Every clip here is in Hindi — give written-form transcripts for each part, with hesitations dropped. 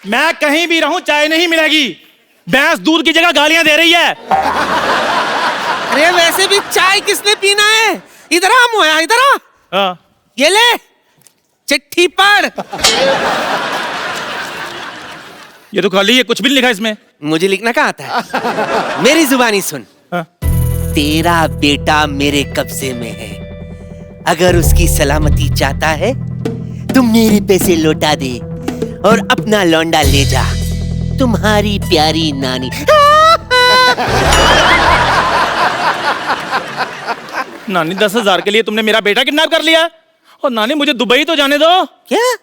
मैं कहीं भी रहूं चाय नहीं मिलेगी। भैंस दूध की जगह गालियां दे रही है। अरे वैसे भी चाय किसने पीना है? इधर आ मोया, इधर आ। ये ले चिट्ठी पढ़। ये तो खाली है, कुछ भी नहीं लिखा इसमें। मुझे लिखना कहाँ आता है? मेरी जुबानी सुन। तेरा बेटा मेरे कब्जे में है, अगर उसकी सलामती चाहता है तो मेरे पैसे लौटा दे और अपना लौंडा ले जा। तुम्हारी प्यारी नानी। नानी 10,000 के लिए तुमने मेरा बेटा किडनैप कर लिया? और नानी मुझे दुबई तो जाने दो। क्या?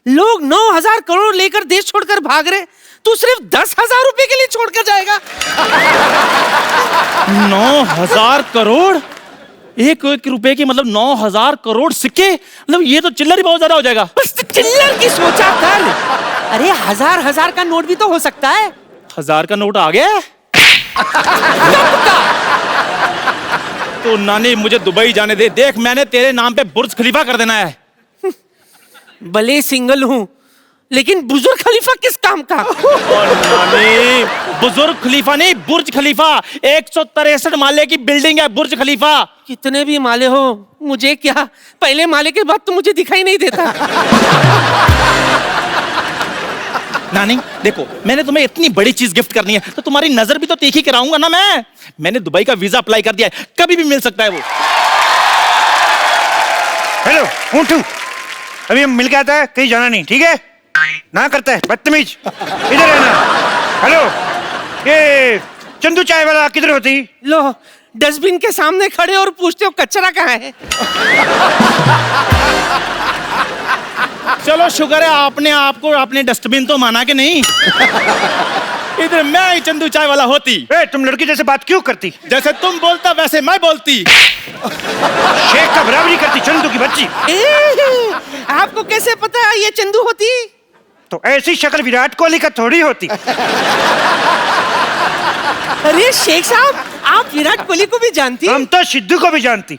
लोग 9,000 करोड़ लेकर देश छोड़कर भाग रहे, तू सिर्फ 10,000 रुपए के लिए छोड़कर जाएगा? 9,000 करोड़? एक रुपए की मतलब 9,000 करोड़ सिक्के? मतलब ये तो चिल्लर ही बहुत ज्यादा हो जाएगा। बस चिल्लर की सोचा कर। अरे 1,000 का नोट भी तो हो सकता है। 1,000 का नोट आ गया? तो नानी मुझे दुबई जाने दे। देख मैंने तेरे नाम पे बुर्ज खलीफा कर देना है। भले सिंगल हूँ लेकिन बुजुर्ग खलीफा किस काम का? नानी बुजुर्ग खलीफा नहीं, बुर्ज खलीफा। 163 माले की बिल्डिंग है बुर्ज खलीफा। कितने भी माले हो मुझे क्या, पहले माले के बाद तो मुझे दिखाई नहीं देता। नानी देखो, मैंने तुम्हें इतनी बड़ी चीज गिफ्ट करनी है तो तुम्हारी नजर भी तो तीखी कराऊंगा ना मैं। मैंने दुबई का वीजा अप्लाई कर दिया है, कभी भी मिल सकता है वो। हेलो ऊँटू, अभी हम मिल के आता है, कहीं जाना नहीं, ठीक है? ना करता है बदतमीज, इधर रहना। हेलो, ये चंदू चाय वाला किधर होती? लो डस्टबिन के सामने खड़े और पूछते हो कचरा कहाँ है? चलो शुक्र है आपने आपको अपने डस्टबिन तो माना कि नहीं। इधर मैं ही चंदू चाय वाला होती। तुम लड़की जैसे बात क्यों करती? जैसे तुम बोलता वैसे मैं बोलती। शेख का बराबरी करती चंदू की बच्ची। आपको कैसे पता ये चंदू होती? तो ऐसी शक्ल विराट कोहली का थोड़ी होती। अरे शेख साहब, आप विराट कोहली को भी जानती? हम तो सिद्धू को भी जानती।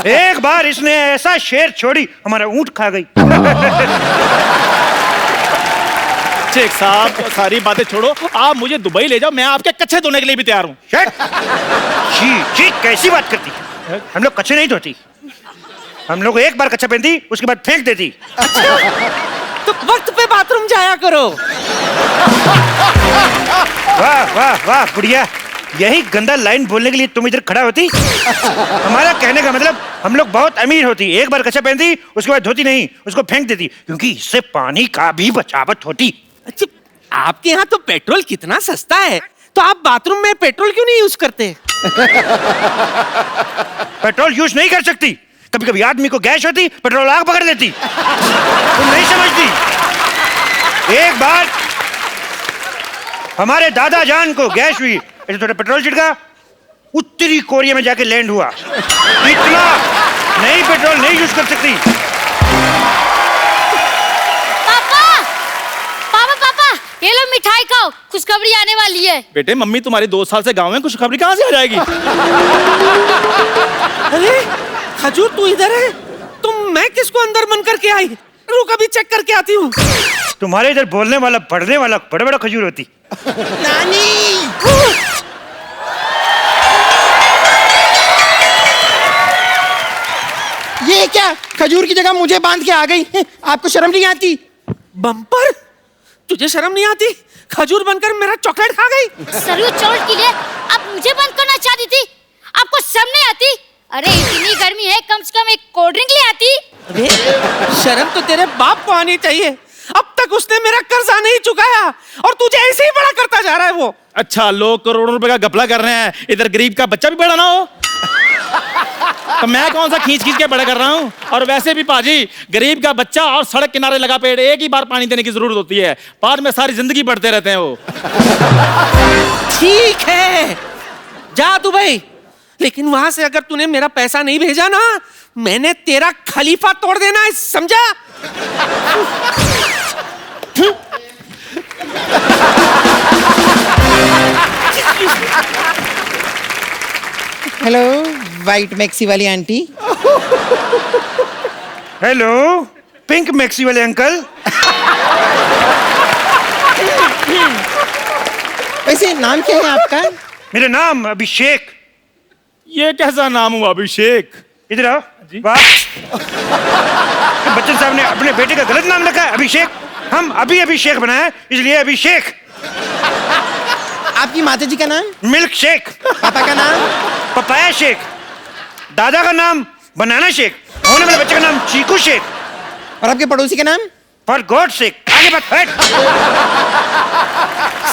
एक बार इसने ऐसा शेर छोड़ी, हमारा ऊंट खा गई। शेख साहब सारी बातें छोड़ो, आप मुझे दुबई ले जाओ, मैं आपके कच्चे धोने के लिए भी तैयार हूँ। छी कैसी बात करती? हम लोग कच्चे नहीं धोती, हम लोग एक बार कच्चा पहनती उसके बाद फेंक देती। तो वक्त पे बाथरूम जाया करो। वाह वाह वाह बुढ़िया, यही गंदा लाइन बोलने के लिए तुम इधर खड़ा होती? हमारा कहने का मतलब हम लोग बहुत अमीर होती, एक बार कच्चा पहनती उसके बाद धोती नहीं, उसको फेंक देती, क्योंकि इससे पानी का भी बचावट होती। अच्छा, आपके यहाँ तो पेट्रोल कितना सस्ता है, तो आप बाथरूम में पेट्रोल क्यों नहीं यूज करते? पेट्रोल यूज नहीं कर सकती, कभी कभी आदमी को गैस होती, पेट्रोल आग पकड़ लेती। तुम नहीं समझती। एक बार हमारे दादा जान को गैस हुई, ऐसे थोड़ा पेट्रोल छिड़का, उत्तरी कोरिया में जाके लैंड हुआ। इतना नहीं पेट्रोल नहीं यूज कर सकती। पापा ये लो मिठाई खाओ, खुशखबरी आने वाली है। बेटे मम्मी तुम्हारी 2 साल से गांव में, खुशखबरी कहाँ से आ जाएगी? अरे खजूर तू इधर है, मैं किसको अंदर बंद करके आई? रुक अभी चेक करके आती हूँ। तुम्हारे इधर बोलने वाला बढ़ने वाला बड़ा बड़ा खजूर होती। नानी ये क्या, खजूर की जगह मुझे बांध के आ गई? आपको शर्म नहीं आती? बम्पर, तुझे शर्म नहीं आती? खजूर बनकर मेरा चॉकलेट खा गई। सरयू चोट के लिए आप मुझे बंद करना चाहती थी? आपको शर्म नहीं आती? अरे इतनी गर्मी है, कम से कम एक कोल्ड ड्रिंक ले आती। अरे शर्म तो तेरे बाप को आनी चाहिए, अब तक उसने मेरा कर्जा नहीं चुकाया और तुझे ऐसे ही बड़ा करता जा रहा है वो। अच्छा, लोग करोड़ों रुपए का घपला कर रहे हैं, इधर गरीब का बच्चा भी बड़ा ना हो। तो मैं कौन सा खींच के बड़ा कर रहा हूँ? और वैसे भी पाजी, गरीब का बच्चा और सड़क किनारे लगा पेड़, एक ही बार पानी देने की जरूरत होती है, बाद में सारी जिंदगी बढ़ते रहते हैं वो। ठीक है जा दुबई, लेकिन वहां से अगर तूने मेरा पैसा नहीं भेजा ना, मैंने तेरा खलीफा तोड़ देना है, समझा? हेलो वाइट मैक्सी वाली आंटी। हेलो पिंक मैक्सी वाले अंकल। वैसे नाम क्या है आपका? मेरा नाम अभिषेक। ये कैसा नाम हुआ अभिषेक? इधर आओ। जी। वाह, बच्चन साहब ने अपने बेटे का गलत नाम रखा है अभिषेक। हम अभी अभिषेक बनाए इसलिए अभिषेक। आपकी माता जी का नाम? Milk shake. पापा का नाम? Papaya shake. दादा का नाम बनाना शेक। होने वाले बच्चे का नाम चीकू शेक। और आपके पड़ोसी का नाम? For God shake. आगे बात हट।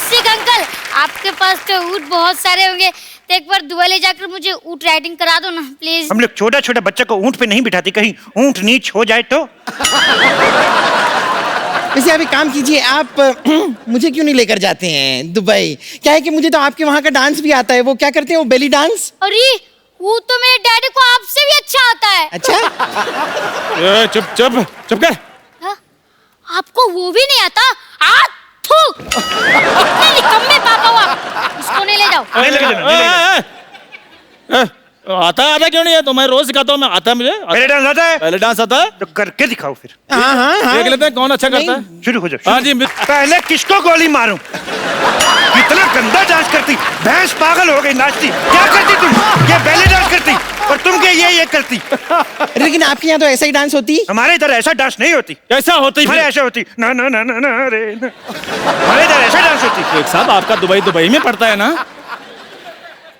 सिख अंकल, आपके पास तो ऊँट बहुत सारे होंगे, तो एक बार दुबई ले जाकर मुझे ऊँट राइडिंग करा दो ना प्लीज। हम लोग छोटा छोटा बच्चा को ऊंट पे नहीं बिठाते, कहीं ऊंट नीच हो जाए तो। वैसे आप एक काम कीजिए, आप मुझे क्यों नहीं लेकर जाते हैं दुबई? क्या है कि मुझे तो आपके वहाँ का डांस भी आता है। वो क्या करते हैं, वो बेली डांस? अरे वो तो मेरे डैडी को आपसे भी अच्छा आता है। अच्छा। चुप चुप चुप कर। हाँ? आपको वो भी नहीं आता? थू! इतने निकम्मे पापा हो आप। इसको नहीं ले जाओ। नहीं लेके जाना, नहीं लेके जाना। आता आता क्यों नहीं है? तो मैं रोज सिखाता हूँ, मैं आता है मुझे। पहले डांस आता है पहले डांस आता है, तो करके दिखाओ फिर। हाँ हाँ हाँ। देख लेते हैं कौन अच्छा करता है। शुरू हो जाओ। हाँ जी। पहले किसको गोली मारूं? कितना गंदा डांस करती, भैंस पागल हो गई नाचती। क्या करती तुम? ये बैले डांस करती और तुम क्या ये करती? लेकिन आपके यहाँ तो ऐसा ही डांस होती? हमारे इधर ऐसा डांस नहीं होती। कैसा होती हमारे फिर? ऐसा होती ना ना ना ना ना रे ना। हमारे इधर ऐसा डांस होती। एक साहब, आपका दुबई में पड़ता है ना?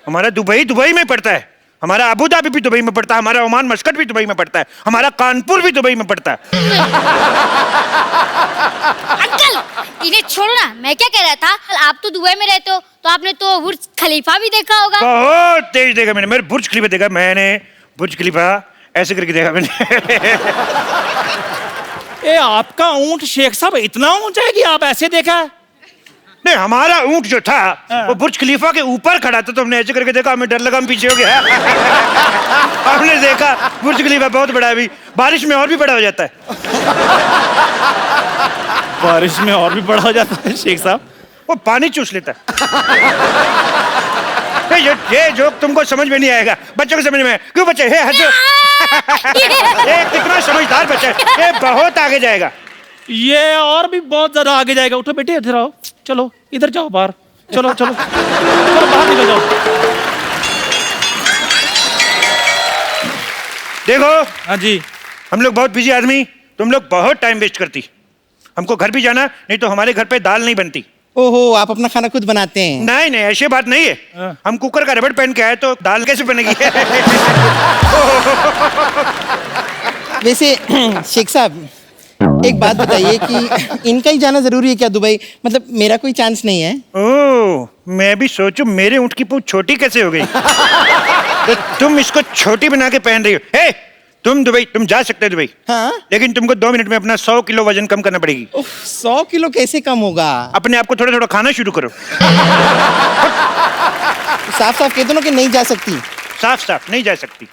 हमारा दुबई में पड़ता है। हमारा अबू धाबी भी दुबई में पड़ता है। हमारा ओमान मस्कट भी दुबई में पड़ता है। हमारा कानपुर भी दुबई में पड़ता है। अंकल इन्हें छोड़ो ना, मैं क्या कह रहा था, आप तो दुबई में रहते हो, तो आपने तो बुर्ज खलीफा भी देखा होगा। बहुत तेज देखा मैंने। मेरे बुर्ज खलीफा देखा मैंने। बुर्ज खलीफा ऐसे करके देखा मैंने। ए, आपका ऊंट शेख साहब इतना ऊंचा है कि आप ऐसे देखा? नहीं, हमारा ऊंट जो था वो बुर्ज खलीफा के ऊपर खड़ा था, तो हमने ऐसे करके देखा। हमें डर लगा, हम पीछे हो गया। हमने देखा बुर्ज खलीफा बहुत बड़ा है, अभी बारिश में और भी बड़ा हो जाता है। बारिश में और भी बड़ा हो जाता है शेख साहब? वो पानी चूस लेता है। ये जोक तुमको समझ में नहीं आएगा, बच्चों को समझ में आएगा। क्यों बच्चे? हे हंसो। ये कितना समझदार बच्चा है, ये बहुत आगे जाएगा। ये और भी बहुत ज्यादा आगे जाएगा। उठो बेटे, इधर आओ। चलो इधर जाओ, बाहर चलो चलो चलो, बाहर निकल जाओ। देखो हाँ जी। हम लोग बहुत बिजी आदमी, तुम लोग बहुत टाइम वेस्ट करती। हमको घर भी जाना, नहीं तो हमारे घर पे दाल नहीं बनती। ओहो, आप अपना खाना खुद बनाते हैं? नहीं नहीं, ऐसी बात नहीं है। हम कुकर का रबड़ पहन के आए तो दाल कैसे बनेगी? वैसे शेख साहब एक बात बताइए कि इनका ही जाना जरूरी है क्या दुबई? मतलब मेरा कोई चांस नहीं है? ओह, मैं भी सोचूं मेरे ऊँट की पूंछ छोटी कैसे हो गई। तो तुम इसको छोटी बना के पहन रही हो। हे, तुम दुबई, तुम जा सकते हो दुबई। हाँ? लेकिन तुमको 2 मिनट में अपना 100 किलो वजन कम करना पड़ेगी। 100 किलो कैसे कम होगा? अपने आप को थोड़ा थोड़ा खाना शुरू करो। साफ साफ कह दो ना कि नहीं जा सकती। साफ साफ नहीं जा सकती।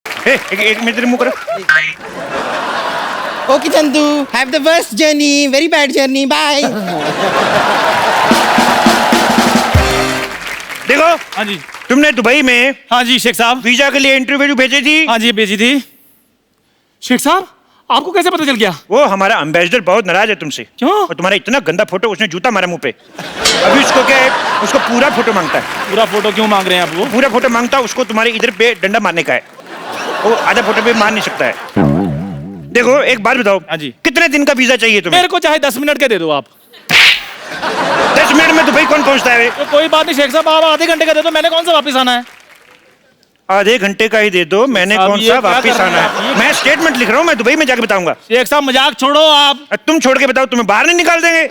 हे, एक मिनट मुंह करो। Okay Chandu, have the worst journey, very bad journey, bye. देखो हाँ जी। तुमने दुबई में हाँ जी शेख साहब। वीजा के लिए इंटरव्यू भेजी थी। हाँ जी भेजी थी। शेख साहब आपको कैसे पता चल गया? वो हमारा एम्बेसडर बहुत नाराज है तुमसे। क्यों? और तुम्हारा इतना गंदा फोटो, उसने जूता मारा मुंह पे। अभी उसको क्या है, उसको पूरा फोटो मांगता है। पूरा फोटो क्यों मांग रहे हैं आप? वो पूरा फोटो मांगता है, उसको तुम्हारे इधर पे डंडा मारने का है। वो आधा फोटो पे मार नहीं सकता है। देखो एक बात बताओ, हाँ जी। कितने दिन का वीजा चाहिए तुम्हें? मेरे को चाहे 10 मिनट के दे दो आप। 10 मिनट में दुबई कौन पहुंचता है? तो कोई बात नहीं शेख साहब, आप आधे घंटे का दे दो, मैंने कौन सा वापस आना है? आधे घंटे का ही दे दो, मैंने साहब, कौन ये सा क्या वापिस कर रहे आना हैं आप? है? ये- मैं स्टेटमेंट लिख रहा हूँ, मैं दुबई में जाके बताऊंगा। शेख साहब मजाक छोड़ो आप। तुम छोड़ के बताओ, तुम्हें बाहर नहीं निकाल देंगे।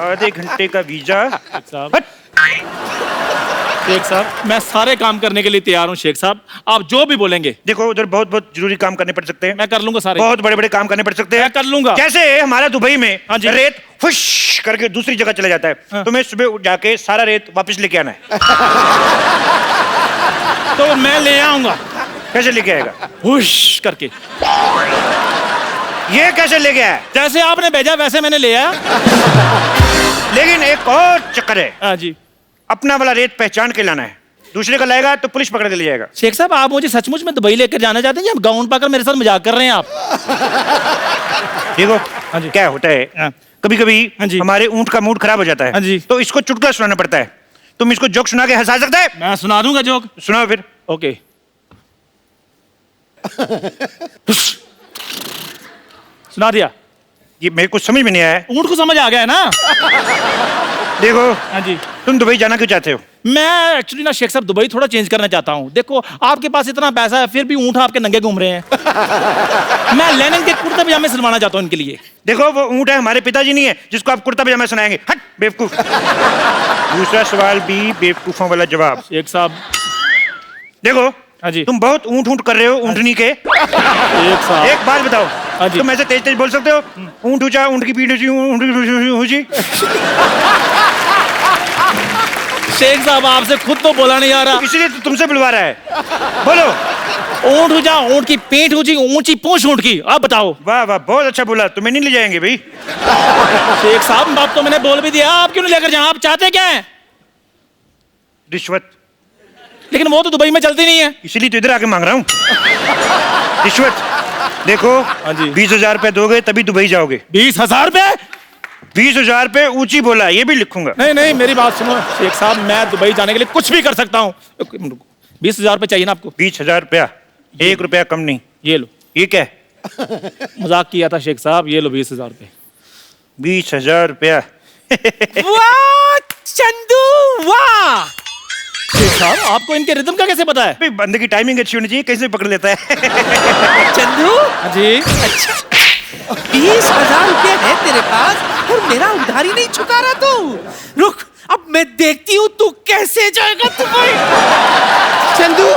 आधे घंटे का वीजा। शेख साहब, हट। शेख साहब मैं सारे काम करने के लिए तैयार हूँ शेख साहब, आप जो भी बोलेंगे देखो उधर बहुत बहुत जरूरी काम करने पड़ सकते हैं। मैं कर लूंगा सारे। बहुत बड़े बड़े काम करने पड़ सकते हैं। मैं कर लूंगा। कैसे हमारा दुबई में हाँ जी। रेत फुश करके दूसरी जगह चला जाता है। हाँ। तुम्हें सुबह उठ जाके सारा रेत वापस लेके आना है। तो मैं ले आऊंगा कैसे लेके आएगा? हुश करके, ये कैसे लेके आया? जैसे आपने भेजा वैसे मैंने ले आया। लेकिन एक और चक्कर है, हाँ जी। अपना वाला रेत पहचान के लाना है। दूसरे का लाएगा तो पुलिस पकड़ के ले जाएगा। शेख साहब आप मुझे सचमुच में दुबई लेकर जाना चाहते हैं या गाउन पाकर मेरे साथ मजाक कर रहे हैं आप? देखो हाँ जी। क्या होता है, हाँ। कभी कभी हाँ जी। हमारे ऊंट का मूड खराब हो जाता है। हाँ जी। तो इसको चुटकुला सुनाना पड़ता है। तुम इसको जोक सुना के हंसा सकते है? मैं सुना दूंगा जोक। सुनाओ फिर। ओके। सुना दिया। ये मेरे को समझ में नहीं आया है। ऊंट को समझ आ गया है ना? देखो हाँ जी। तुम दुबई जाना क्यों चाहते हो? मैं एक्चुअली ना शेख साहब दुबई थोड़ा चेंज करना चाहता हूँ। देखो आपके पास इतना पैसा है फिर भी ऊंट आपके नंगे घूम रहे हैं। मैं लेनिन के कुर्ता पजामे सिलवाना चाहता हूँ इनके लिए। देखो वो ऊंट है, हमारे पिताजी नहीं है जिसको आप कुर्ता पजामा सुनाएंगे। हट बेवकूफ। दूसरा सवाल भी बेवकूफों वाला जवाब। शेख साहब। देखो हाँ जी। तुम बहुत ऊंट ऊंट कर रहे हो ऊंटनी के। शेख साहब। एक बात बताओ, हाँ जी। तुम ऐसे तेज तेज बोल सकते हो? ऊंट ऊंचा, ऊंट की पीठ ऊंची, ऊंट की ऊंची। शेख साहब आपसे खुद तो बोला नहीं आ रहा। इसलिए तो तुमसे बुलवा रहा है। बोलो। ऊंट ऊंचा, ऊंट की पीठ ऊंची, ऊंची पूंछ ऊंट की। आप बताओ। वाह वाह बहुत अच्छा बोला। तुम्हें नहीं ले जाएंगे भाई। शेख साहब बात तो मैंने बोल भी दिया, आप क्यों नहीं लेकर जाए? आप चाहते क्या है? रिश्वत। लेकिन वो तो दुबई में चलती नहीं है। इसीलिए तो इधर आके मांग रहा हूँ रिश्वत। देखो हाँ जी। 20,000 रुपए दोगे तभी दुबई जाओगे। 20,000 रुपए? 20,000 रुपए ऊंची बोला, ये भी लिखूंगा। नहीं नहीं मेरी बात सुनो शेख साहब, मैं दुबई जाने के लिए कुछ भी कर सकता हूँ। 20,000 रुपए चाहिए ना आपको? 20,000 रुपया, 1 रुपया कम नहीं। ये लो। ये क्या है? मजाक किया था शेख साहब, ये लो 20,000 रुपए। 20,000 रुपया। वाह चंदू वाह। शेख साहब आपको इनके रिदम का कैसे पता है? भाई बंदे की टाइमिंग अच्छी होनी चाहिए, कैसे पकड़ लेता है। चंदू हाँ जी। 20,000 रुपये है तेरे पास और मेरा उधारी नहीं चुका रहा तू। रुक अब मैं देखती हूँ तू कैसे जाएगा दुबई। चंदू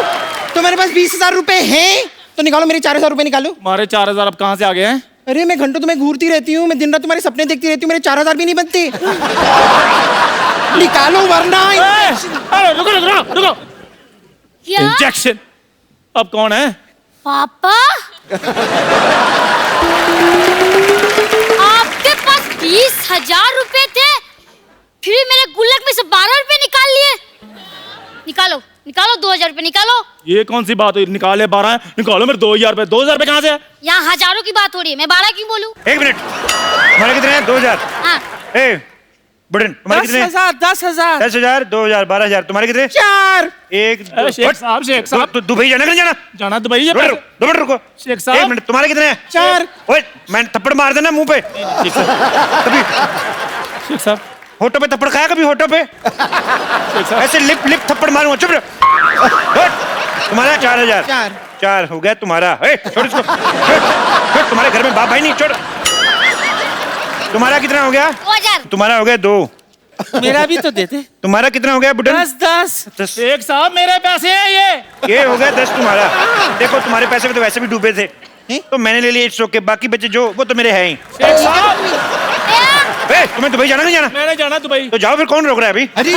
तुम्हारे पास 20,000 रुपए हैं तो निकालो, मेरे 4,000 रुपए निकालो। हमारे 4,000 अब कहाँ से आ गए हैं? अरे मैं घंटों तुम्हें घूरती रहती हूँ, मैं दिन रात तुम्हारे सपने देखती रहती हूँ, मेरे 4,000 भी नहीं बनते। निकालो वरना अरे रुको रुको रुको। क्या? इंजेक्शन। अब कौन है? पापा आपके पास 20,000 रुपए थे, फिर मेरे गुल्लक में से 12 रुपए निकाल लिए। निकालो निकालो 2,000 रुपए निकालो। ये कौन सी बात हुई? निकाले 12 निकालो मेरे 2,000 रुपए। 2,000 रुपए कहाँ से है? यहाँ हजारों की बात हो रही है, मैं 12 क्यों बोलूं? 1 मिनट, तुम्हारे कितने हैं? 2,000। हाँ ए बुढ़न तुम्हारे कितने हैं? 10,000 10,000, 2,000, 12,000। तुम्हारे कितने? 4। एक अरे शेख साहब, शेख साहब। तो दुबई जाना कि नहीं जाना? जाना दुबई है। 2 मिनट रुको। शेख साहब। 1 मिनट, तुम्हारे कितने हैं? 4। ओए मैं थप्पड़ मार देना मुंह पे। शेख साहब। कभी शेख साहब। होठों पे थप्पड़ खाया? कभी होठों पे शेख साहब। ऐसे लिप लिप थप्पड़ मारूंगा। चुप रहो। हट। तुम्हारा 4,000। 4 हो गया तुम्हारा। ए, छोड़ इसको। छोड़। तुम्हारे घर में बाप भाई नहीं? छोड़। तुम्हारा कितना हो गया? 2,000। तुम्हारा हो गया 2। मेरा भी तो देते। तुम्हारा कितना हो गया बुढ़न? 10 शेख साहब मेरे पैसे हैं ये। ये हो गया 10 तुम्हारा। देखो तुम्हारे पैसे में तो वैसे भी डूबे थे तो मैंने ले लिए। It's okay. बाकी बच्चे जो वो तो मेरे हैं ही। शेख साहब ए, तुम्हें दुबई जाना नहीं जाना? मैंने जाना दुबई। तो जाओ फिर, कौन रोक रहा है अभी? अरे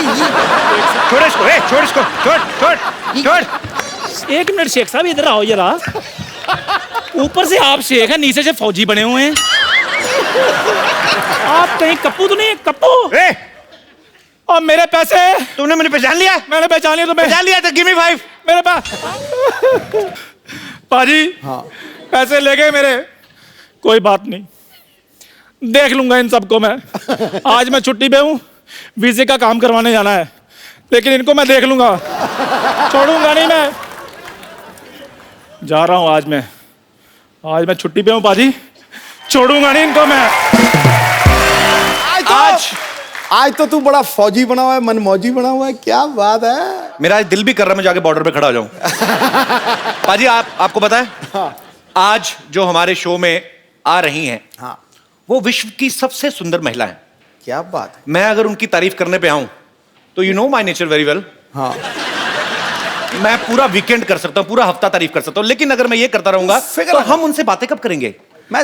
छोड़ इसको। ए, छोड़ इसको। छोड़ छोड़ छोड़। 1 मिनट शेख साहब इधर आओ जरा। ऊपर से आप शेख हैं, नीचे से फौजी बने हुए हैं। आप कहीं कप्पू तो नहीं? कप्पू। ए, और मेरे पैसे? तुमने मुझे पहचान लिया? मैंने पहचान लिया तुम्हें। पहचान लिया तो गिव मी 5। मेरे पास पाजी हाँ। पैसे ले गए मेरे, कोई बात नहीं, देख लूंगा इन सबको मैं। आज मैं छुट्टी पे हूँ, वीजे का काम करवाने जाना है, लेकिन इनको मैं देख लूंगा, छोड़ूंगा नहीं मैं। जा रहा हूँ आज मैं छुट्टी पे हूँ पाजी, छोड़ूंगा नहीं इनको मैं। आज तो तू बड़ा फौजी बना हुआ है, मनमौजी बना हुआ है, क्या बात है। मेरा आज दिल भी कर रहा है मैं जाके बॉर्डर पे खड़ा हो जाऊं। पाजी आपको पता है, हाँ। आज जो हमारे शो में आ रही हैं, हाँ। वो विश्व की सबसे सुंदर महिला है। क्या बात है। मैं अगर उनकी तारीफ करने पे आऊं तो you know my nature very well, हाँ। मैं पूरा वीकेंड कर सकता हूं, पूरा हफ्ता तारीफ कर सकता हूं, लेकिन अगर मैं ये करता रहूंगा फिगर तो है। हम उनसे बातें कब करेंगे। मैं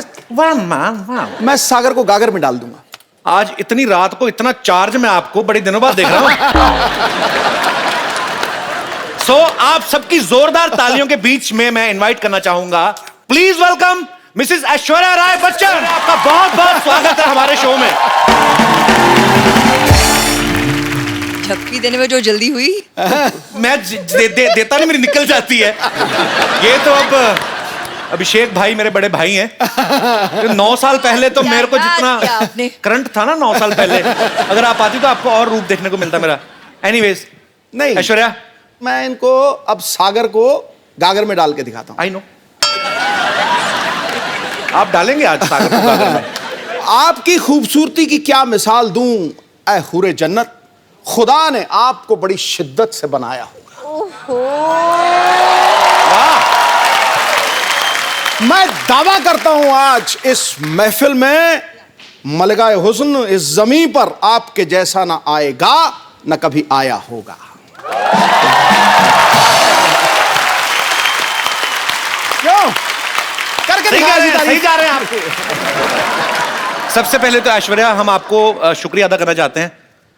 मैं सागर को गागर में डाल दूंगा। आज इतनी रात को इतना चार्ज मैं आपको बड़े दिनों बाद देख रहा हूं। सो आप सबकी जोरदार तालियों के बीच में मैं इनवाइट करना चाहूंगा, please welcome Mrs Aishwarya Rai Bachchan. आपका बहुत बहुत स्वागत है हमारे शो में। झपकी देने में जो जल्दी हुई। मैं देता नहीं, मेरी निकल जाती है। ये तो अब अभिषेक भाई मेरे बड़े भाई हैं। 9 साल पहले तो मेरे को याद किया जितना आपने। करंट था ना 9 साल पहले, अगर आप आती तो आपको और रूप देखने को मिलता मेरा। एनीवेज, नहीं ऐश्वर्या, मैं इनको अब सागर को गागर में डाल के दिखाता हूँ। आई नो आप डालेंगे आज सागर को गागर में। आपकी खूबसूरती की क्या मिसाल दूं ऐ हुरे जन्नत, खुदा ने आपको बड़ी शिद्दत से बनाया होगा। वाह, मैं दावा करता हूं आज इस महफिल में मलगाए हुस्न इस जमीन पर आपके जैसा ना आएगा न कभी आया होगा। क्यों करके सही दिखाया जी सही तारीफ। जा रहे हैं आप। सबसे पहले तो ऐश्वर्या, हम आपको शुक्रिया अदा करना चाहते हैं।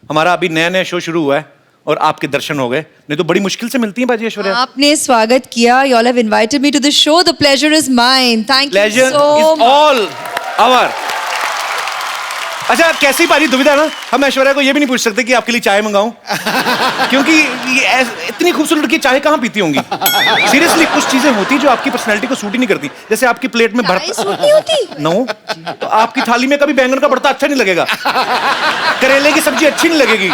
हमारा अभी नया नया शो शुरू हुआ है और आपके दर्शन हो गए, नहीं तो बड़ी मुश्किल से मिलती हैं बाजी ऐश्वर्या। आपने स्वागत किया। You all have invited me to the show. The pleasure is mine. Thank you Pleasure so is much. all our। अच्छा, कैसी बारी दुविधा ना, हम ऐश्वर्या को ये भी नहीं पूछ सकते कि आपके लिए चाय मंगाऊं, क्योंकि इतनी खूबसूरत लड़की चाय कहाँ पीती होंगी। सीरियसली, कुछ चीजें होती जो आपकी पर्सनैलिटी को सूट ही नहीं करती। जैसे आपकी प्लेट में चाय सूट नहीं होती? नो, तो आपकी थाली में कभी बैंगन का भरता अच्छा नहीं लगेगा, करेले की सब्जी अच्छी नहीं लगेगी,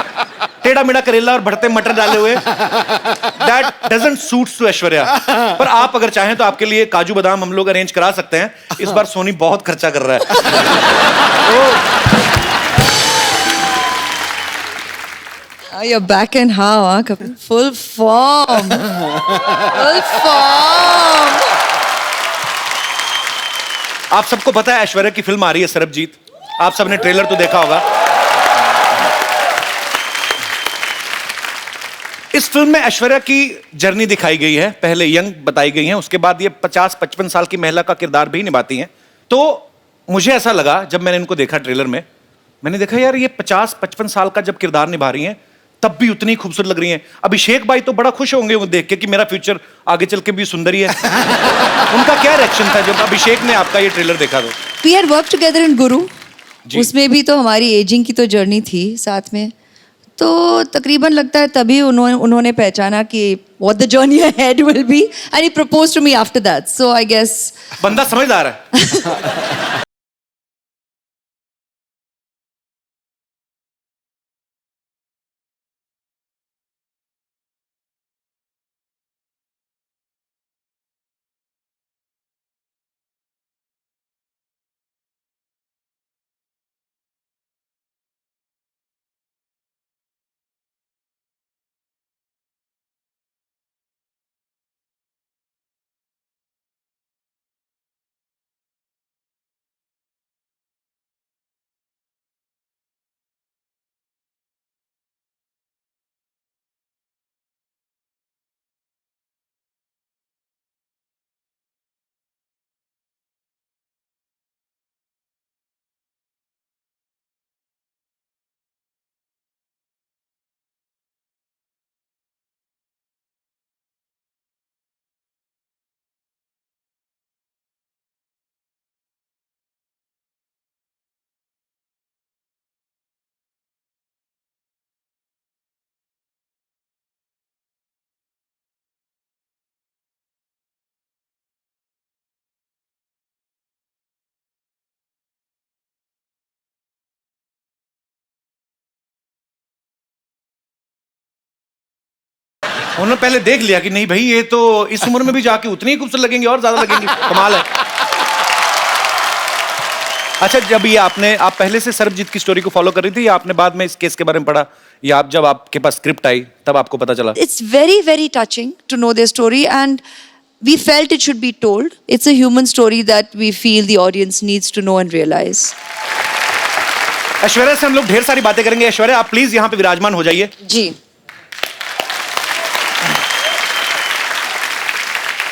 टेढ़ा मेढ़ा करेला और भरते मटर डाले हुए, that doesn't suits to Aishwarya. पर आप अगर चाहें तो आपके लिए काजू बादाम हम लोग अरेंज करा सकते हैं। इस बार सोनी बहुत खर्चा कर रहा है। You're back in how, huh? Kapil? Full form. Full form. आप सबको पता है ऐश्वर्या की फिल्म आ रही है सरबजीत, आप सबने ट्रेलर तो देखा होगा। इस फिल्म में ऐश्वर्या की जर्नी दिखाई गई है, पहले यंग बताई गई है, उसके बाद ये 50-55 साल की महिला का किरदार भी निभाती हैं। तो मुझे ऐसा लगा जब मैंने इनको देखा ट्रेलर में, मैंने देखा यार ये 50-55 साल का जब किरदार निभा रही हैं तब भी उतनी खूबसूरत लग रही हैं। अभिषेक भाई तो बड़ा खुश होंगे वो देख के कि मेरा फ्यूचर आगे चल के भी सुंदर ही है। उनका क्या रिएक्शन था जब अभिषेक ने आपका ये ट्रेलर देखा? तो We had worked together in Guru. उसमें भी तो हमारी एजिंग की तो जर्नी थी साथ में, तो तकरीबन लगता है तभी उन्होंने पहचाना कि what the journey ahead will be and he proposed to me after that. So I guess बंदा समझदार है। उन्होंने पहले देख लिया कि नहीं भाई ये तो इस उम्र में भी जाके उतनी ही खूबसूरत लगेंगी और ज्यादा लगेंगी। कमाल है। अच्छा, जब ये आप पहले से सरबजीत की स्टोरी को फॉलो कर रही थी या आपने बाद में इस केस के बारे में पढ़ा, या आप जब आपके पास स्क्रिप्ट आई तब आपको पता चला? It's very, very touching to know their story, and we felt it should be told. It's a human story that we feel the audience needs to know and realize. Aishwarya से हम लोग ढेर सारी बातें करेंगे। ऐश्वर्या, आप प्लीज यहाँ पे विराजमान हो जाइए। जी।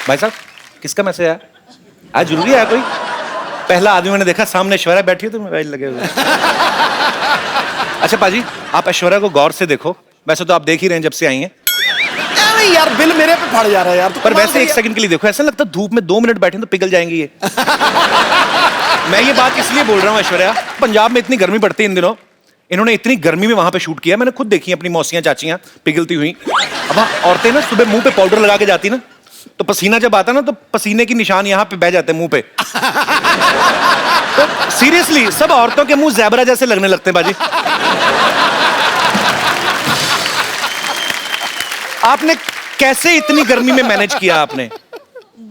भाई साहब, किसका मैसेज आया? आज जरूरी है कोई? पहला आदमी मैंने देखा, सामने ऐश्वर्या बैठी है तो मोबाइल लगे हुए। अच्छा पाजी, आप ऐश्वर्या को गौर से देखो। वैसे तो आप देख ही रहे हैं जब से आई हैं। अरे यार बिल मेरे पे पड़ जा रहा है यार। पर वैसे एक सेकंड के लिए देखो, ऐसा लगता है धूप में 2 मिनट बैठे तो पिघल जाएंगी ये। मैं ये बात इसलिए बोल रहा हूँ ऐश्वर्या, पंजाब में इतनी गर्मी पड़ती है इन दिनों, इन्होंने इतनी गर्मी में वहां पे शूट किया। मैंने खुद देखी अपनी मौसियां चाचियां पिघलती हुई। अब औरतें ना सुबह मुंह पे पाउडर लगा के जाती ना, तो पसीना जब आता ना तो पसीने की निशान यहाँ पे बह जाते हैं मुंह पे। तो सीरियसली सब औरतों के मुंह ज़ेबरा जैसे लगने लगते हैं बाजी। आपने कैसे इतनी गर्मी में मैनेज किया आपने?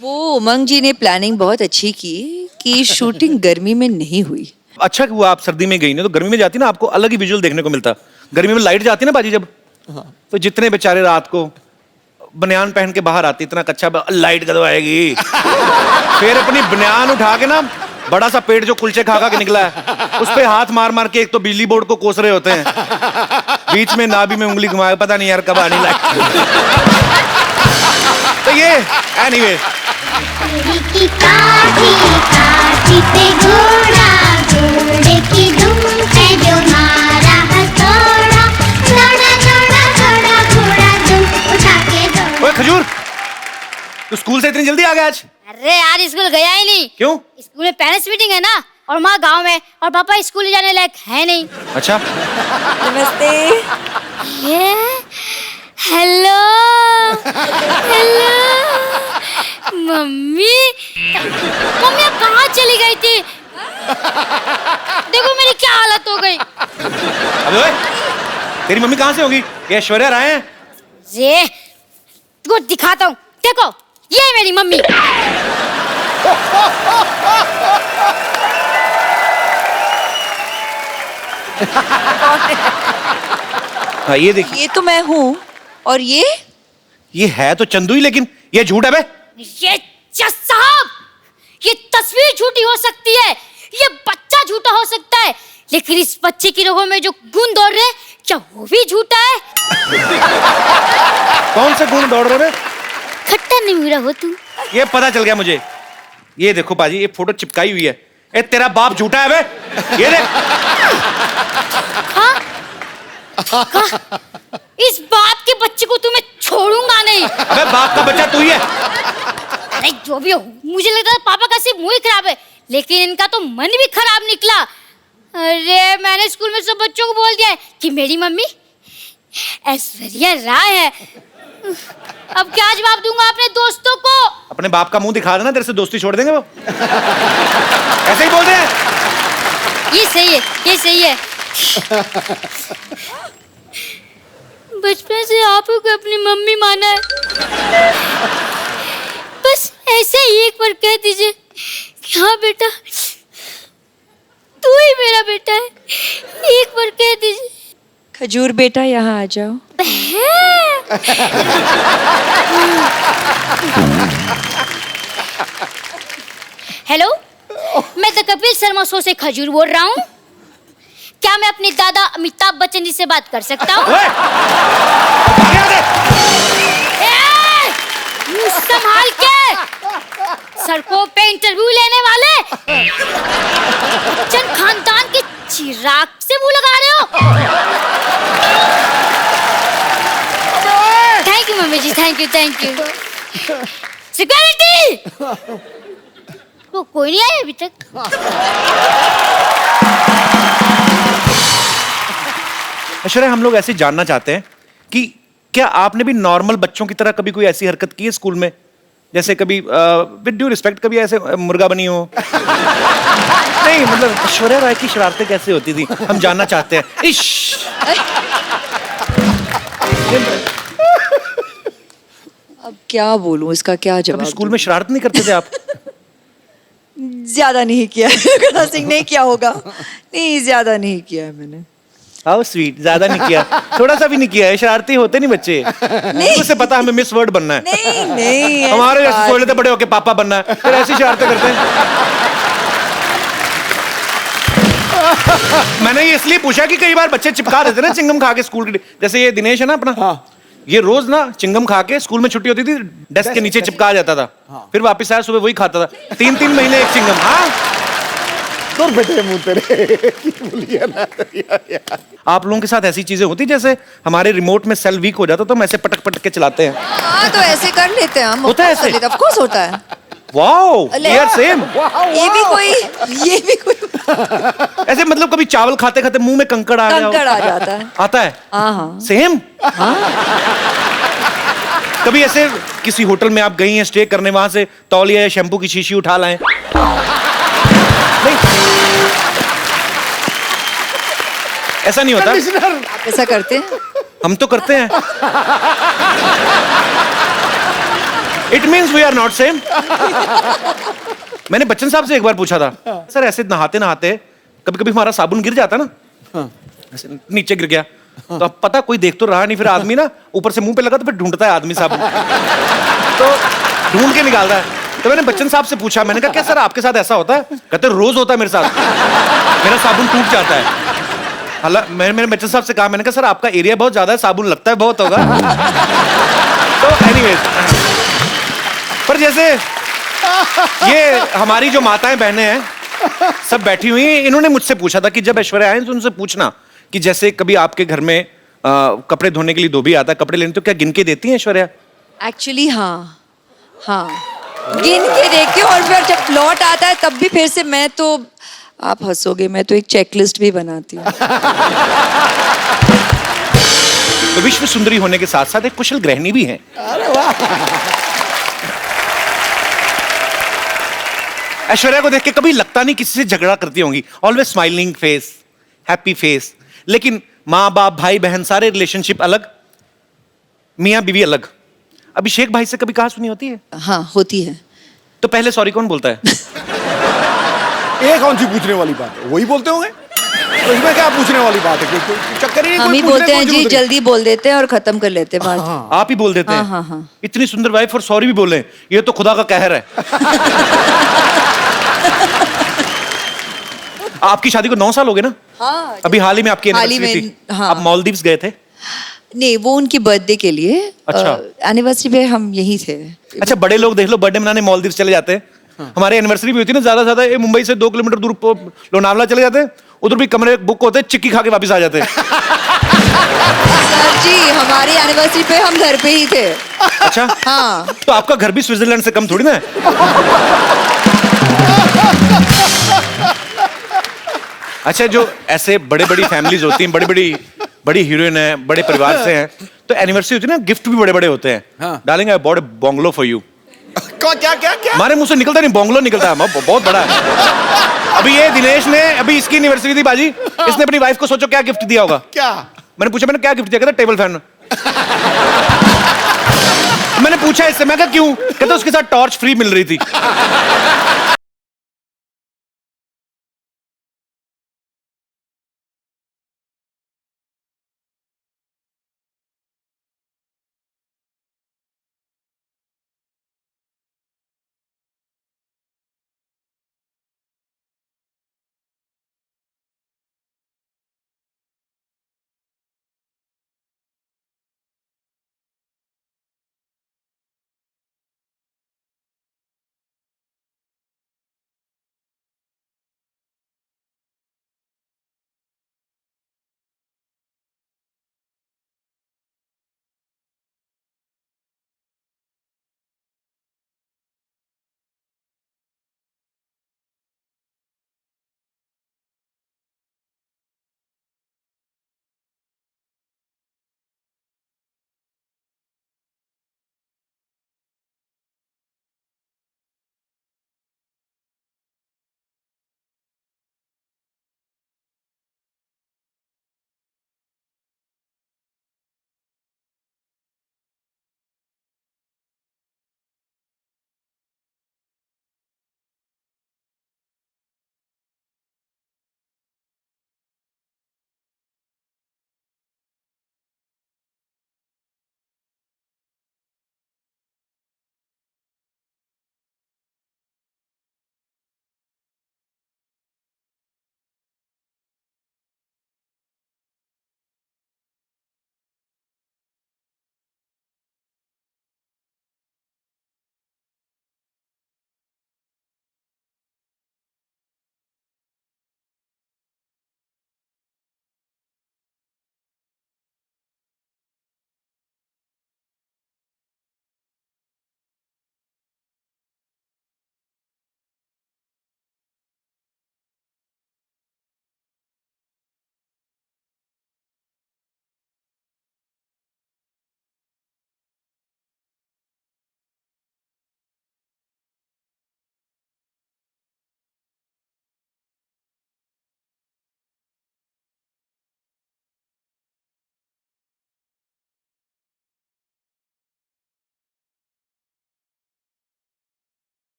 वो उमंग जी ने प्लानिंग बहुत अच्छी की कि शूटिंग गर्मी में नहीं हुई। अच्छा हुआ आप सर्दी में गई, नहीं तो गर्मी में जाती ना आपको अलग ही विजुअल देखने को मिलता। गर्मी में लाइट जाती ना बाजी जब, तो जितने बेचारे रात को बनियान पहन के बाहर आती, इतना कच्चा लाइट कदम आएगी। फिर अपनी बनियान उठा के ना, बड़ा सा पेट जो कुलचे खा खा के निकला है उस पे हाथ मार मार के एक तो बिजली बोर्ड को कोस रहे होते हैं, बीच में नाभि में उंगली घुमाए, पता नहीं यार कब आनी लाइट। तो ये एनीवे, ओए खजूर, तू स्कूल से इतनी जल्दी आ गया आज? अरे यार स्कूल गया ही नहीं। क्यों? स्कूल में पेरेंट्स मीटिंग है ना, और माँ गांव में, और पापा स्कूल जाने लायक है नहीं। अच्छा, नमस्ते। हेलो हेलो मम्मी, मम्मी आप कहाँ चली गई थी? देखो मेरी क्या हालत हो गई। अबे ओए, तेरी मम्मी कहाँ से होगी? ये ऐश्वर्या राय हैं? ये तुमको दिखाता हूँ, देखो ये है मेरी मम्मी। हाँ ये देखिए, ये तो मैं हूँ, और ये है तो चंदू ही, लेकिन ये झूठ है बे। ये जज साहब, ये तस्वीर झूठी हो सकती है, ये बच्चा झूठा हो सकता है, लेकिन इस बच्चे की रगों में जो गुण दौड़ रहे हैं, क्या वो भी झूठा है? कौन से गुण दौड़ रहे? खट्टा नहीं मिला हो तुम। ये पता चल गया मुझे। ये देखो पाजी, ये फोटो चिपकाई हुई है। ए तेरा बाप झूठा है बे, ये देख। हाँ? इस बाप के बच्चे को तुम्हें छोड़ूंगा नहीं। अबे बाप का बच्चा तू ही है। अरे जो भी हो, मुझे लगता है पापा का सिर्फ मुंह ही खराब है, लेकिन इनका तो मन भी खराब निकला। अरे मैंने स्कूल में सब बच्चों को बोल दिया है कि मेरी मम्मी ऐश्वर्या राय है। अब क्या जवाब दूंगा अपने दोस्तों को? अपने बाप का मुंह दिखा देना, तेरे से दोस्ती छोड़ देंगे वो। ऐसे ही बोल रहे हैं। ये सही है, ये सही है। बचपन से आप को अपनी मम्मी माना है, बस ऐसे ही एक बार कह दीजिए कि हाँ बेटा तू ही मेरा बेटा है, एक बार कह दीजिए। खजूर बेटा यहाँ आ जाओ। हेलो, मैं द कपिल शर्मा शो से खजूर बोल रहा हूँ। क्या मैं अपने दादा अमिताभ बच्चन जी से बात कर सकता हूँ? मुंह संभाल के, सड़कों पे इंटरव्यू लेने वाले बच्चन खानदान के चिराग से मुंह लगा रहे हो। Thank you mummy ji, thank you thank you. Security, वो कोई नहीं आया अभी तक। ऐश्वर्या, हम लोग ऐसे जानना चाहते हैं कि क्या आपने भी नॉर्मल बच्चों की तरह कभी कोई ऐसी हरकत की है स्कूल में? जैसे कभी विद ड्यू रिस्पेक्ट कभी ऐसे मुर्गा बनी हो? नहीं मतलब ऐश्वर्या राय की शरारतें कैसे होती थी, हम जानना चाहते हैं। इश क्या बोलूं, इसका क्या कभी जवाब स्कूल दूं? में शरारत नहीं करते थे आप? ज्यादा नहीं किया है गणा सिंह, नहीं किया होगा, नहीं ज्यादा नहीं किया है मैंने। हाउ स्वीट, ज्यादा नहीं किया, थोड़ा सा भी नहीं किया है। शरारती होते नहीं बच्चे, उसे पता हमें मिस वर्ल्ड बनना है। नहीं नहीं, हमारे ऐसी जैसे बात सोच लेते बड़े होके पापा बनना है, फिर ऐसी शरारतें करते हैं। मैंने ये इसलिए पूछा कि कई बार बच्चे चिपका देते ना चिंगम खा के स्कूल के, जैसे ये दिनेश है ना अपना, हाँ। ये रोज ना चिंगम खा के स्कूल में छुट्टी होती थी डेस्क के नीचे चिपका जाता था, फिर वापस आया सुबह वही खाता था, 3-3 महीने एक चिंगम। हाँ, दूर बेटे मुंह तेरे बोलिए ना यार। आप लोगों के साथ ऐसी चीजें होती जैसे हमारे रिमोट में सेल वीक हो जाता तो हम ऐसे पटक पटक के चलाते हैं? हाँ तो ऐसे कर लेते हैं हम, होता है ऐसे? ऑफ कोर्स होता है। वाओ, अले। We are same. ये भी कोई ऐसे मतलब कभी चावल खाते खाते मुंह में कंकड़ आ गया हो? कंकड़ आ जाता है। आता है? हाँ हाँ। सेम। कभी ऐसे किसी होटल में आप गई हैं स्टे करने, वहां से तौलिया या शैम्पू की शीशी उठा लाएं? नहीं, ऐसा नहीं होता। कंडीशनर ऐसा करते हैं? हम तो करते हैं। It means we are not same. मैंने बच्चन साहब से एक बार पूछा था, सर ऐसे नहाते नहाते कभी कभी हमारा साबुन गिर जाता ना, ऐसे नीचे गिर गया, तो अब पता कोई देख तो रहा नहीं, फिर आदमी ना ऊपर से मुंह पे लगा तो फिर ढूंढता है आदमी साबुन, तो ढूंढ के निकालता है। तो मैंने बच्चन साहब से पूछा, मैंने कहा क्या सर आपके साथ ऐसा होता है? कहते रोज होता है मेरे साथ, मेरा साबुन टूट जाता है। हालांकि मैंने बच्चन साहब से कहा, मैंने कहा सर आपका एरिया बहुत ज्यादा है, साबुन लगता है बहुत होगा। तो एनीवेज, पर जैसे ये हमारी जो माताएं बहनें हैं सब बैठी हुई हैं, इन्होंने मुझसे पूछा था कि जब ऐश्वर्या आए तो उनसे पूछना कि जैसे कभी आपके घर में कपड़े धोने के लिए धोबी आता है कपड़े लेने, तो क्या गिन के देती हैं ऐश्वर्या? एक्चुअली हाँ हाँ, गिन के देखती हूँ, और फिर जब लौट आता है तब भी फिर से मैं तो, आप हंसोगे, मैं तो एक चेकलिस्ट भी बनाती हूँ। तो विश्व सुंदरी होने के साथ साथ एक कुशल गृहिणी भी हैं। ऐश्वर्या को देख के कभी लगता नहीं किसी से झगड़ा करती होंगी, always smiling face, happy face. लेकिन माँ बाप भाई बहन सारे रिलेशनशिप अलग, मियाँ बीवी अलग। अभिषेक भाई से कभी कहा सुनी होती है? हाँ होती है। तो पहले सॉरी कौन बोलता है? ये कौन सी पूछने वाली बात है, वही बोलते होंगे, तो इसमें क्या पूछने वाली बात है? कोई चक्कर ही नहीं, हम कोई ही पूछने बोलते की हैं कोई जी, जरूरत नहीं। जल्दी बोल देते हैं और खत्म कर लेते हैं बात। आप ही बोल देते हैं? हाँ, हाँ, हाँ। इतनी सुंदर वाइफ और सॉरी भी बोले, ये तो खुदा का कहर है। आपकी शादी को 9 साल हो गए ना? हाँ, अभी हाल ही में आपकी हाल ही एनिवर्सरी में, थी। हाँ। आप मालदीव्स गए थे? नहीं, वो उनकी बर्थडे के लिए, अच्छा। एनिवर्सरी पे हम यहीं थे। अच्छा, बड़े लोग देख लो बर्थडे मनाने मालदीव्स चले जाते हैं। हमारे एनिवर्सरी भी होती है ना, ज्यादा ज्यादा ये मुंबई से 2 किलोमीटर दूर लोनावला चले जाते हैं, उधर भी कमरे बुक होते हैं, चिक्की खा के वापस आ जाते हैं। सर जी, हमारी एनिवर्सरी पे हम घर पे ही थे। अच्छा, हाँ। तो आपका घर भी स्विट्जरलैंड से कम थोड़ी ना है। अच्छा, जो ऐसे बड़े बड़ी फैमिलीज होती हैं, बड़ी हीरोइन है, बड़े परिवार से हैं, तो एनिवर्सरी होती है ना, गिफ्ट भी बड़े बड़े होते हैं। हाँ। Darling, I bought a bungalow for you. क्या क्या क्या? हमारे मुंह से निकलता नहीं, बंगलो निकलता है, बहुत बड़ा है। अभी ये दिनेश ने, अभी इसकी एनिवर्सरी थी बाजी, इसने अपनी वाइफ को सोचो क्या गिफ्ट दिया होगा? क्या? मैंने पूछा, मैंने क्या गिफ्ट दिया? कहता टेबल फैन। मैंने पूछा इससे, मैं कहा क्यों? कहता उसके साथ टॉर्च फ्री मिल रही थी।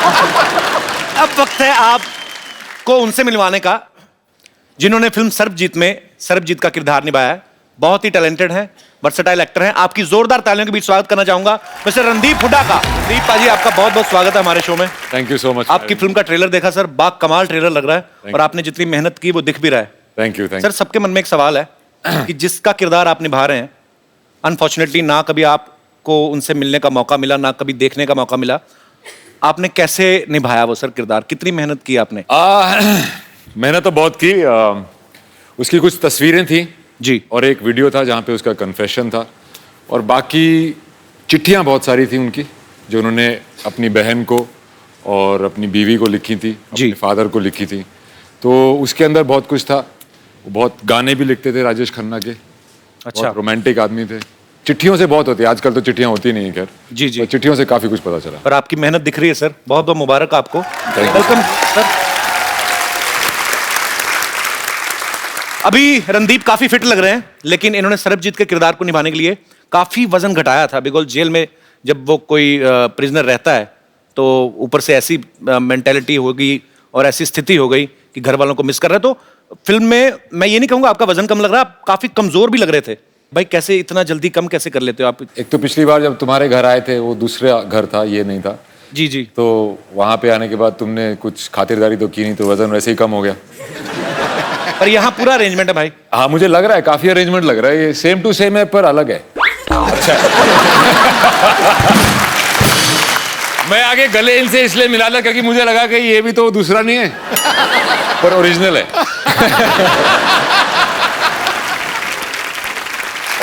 अब वक्त है आपको उनसे मिलवाने का जिन्होंने फिल्म सर्वजीत में सर्वजीत का किरदार निभाया है। बहुत ही टैलेंटेड हैं, वर्सेटाइल एक्टर हैं। आपकी जोरदार तालियों के बीच स्वागत करना चाहूंगा मिस्टर रणदीप हुड्डा का। रणदीप पाजी, आपका बहुत बहुत स्वागत है हमारे शो में। Thank you so much. आपकी फिल्म का ट्रेलर देखा सर, बाग कमाल ट्रेलर लग रहा है और आपने जितनी मेहनत की वो दिख भी रहा है। Thank you. सर, सबके मन में एक सवाल है कि जिसका किरदार आप निभा रहे हैं, अनफॉर्चुनेटली ना कभी आपको उनसे मिलने का मौका मिला, ना कभी देखने का मौका मिला, आपने कैसे निभाया वो सर किरदार? कितनी मेहनत की आपने? मैंने तो बहुत की। उसकी कुछ तस्वीरें थी जी, और एक वीडियो था जहाँ पे उसका कन्फेशन था, और बाकी चिट्ठियाँ बहुत सारी थी उनकी जो उन्होंने अपनी बहन को और अपनी बीवी को लिखी थी, अपने फादर को लिखी थी। तो उसके अंदर बहुत कुछ था। वो बहुत गाने भी लिखते थे राजेश खन्ना के। अच्छा, रोमांटिक आदमी थे। चिट्ठियों से बहुत होती है, आजकल तो चिट्ठियां होती नहीं है खैर। जी जी, तो चिट्ठियों से काफी कुछ पता चला। पर आपकी मेहनत दिख रही है सर, बहुत बहुत मुबारक आपको। Welcome sir. अभी रणदीप काफी फिट लग रहे हैं, लेकिन इन्होंने सरबजीत के किरदार को निभाने के लिए काफी वजन घटाया था। बिकॉज जेल में जब वो कोई प्रिजनर रहता है तो ऊपर से ऐसी मेंटेलिटी हो गई और ऐसी स्थिति हो गई कि घर वालों को मिस कर रहे हैं। तो फिल्म में मैं ये नहीं कहूंगा आपका वजन कम लग रहा है, आप काफी कमजोर भी लग रहे थे। भाई कैसे इतना जल्दी कम कैसे कर लेते हो आप? एक तो पिछली बार जब तुम्हारे घर आए थे वो दूसरा घर था, ये नहीं था। जी जी। तो वहां पे आने के बाद तुमने कुछ खातिरदारी तो की नहीं, तो वजन वैसे ही कम हो गया। पर यहाँ पूरा अरेंजमेंट है भाई। हाँ, मुझे लग रहा है काफी अरेंजमेंट लग रहा है। ये सेम टू सेम है पर अलग है। अच्छा। मैं आगे गले इनसे इसलिए मिला था क्योंकि मुझे लगा कि ये भी तो दूसरा नहीं है पर ओरिजिनल है।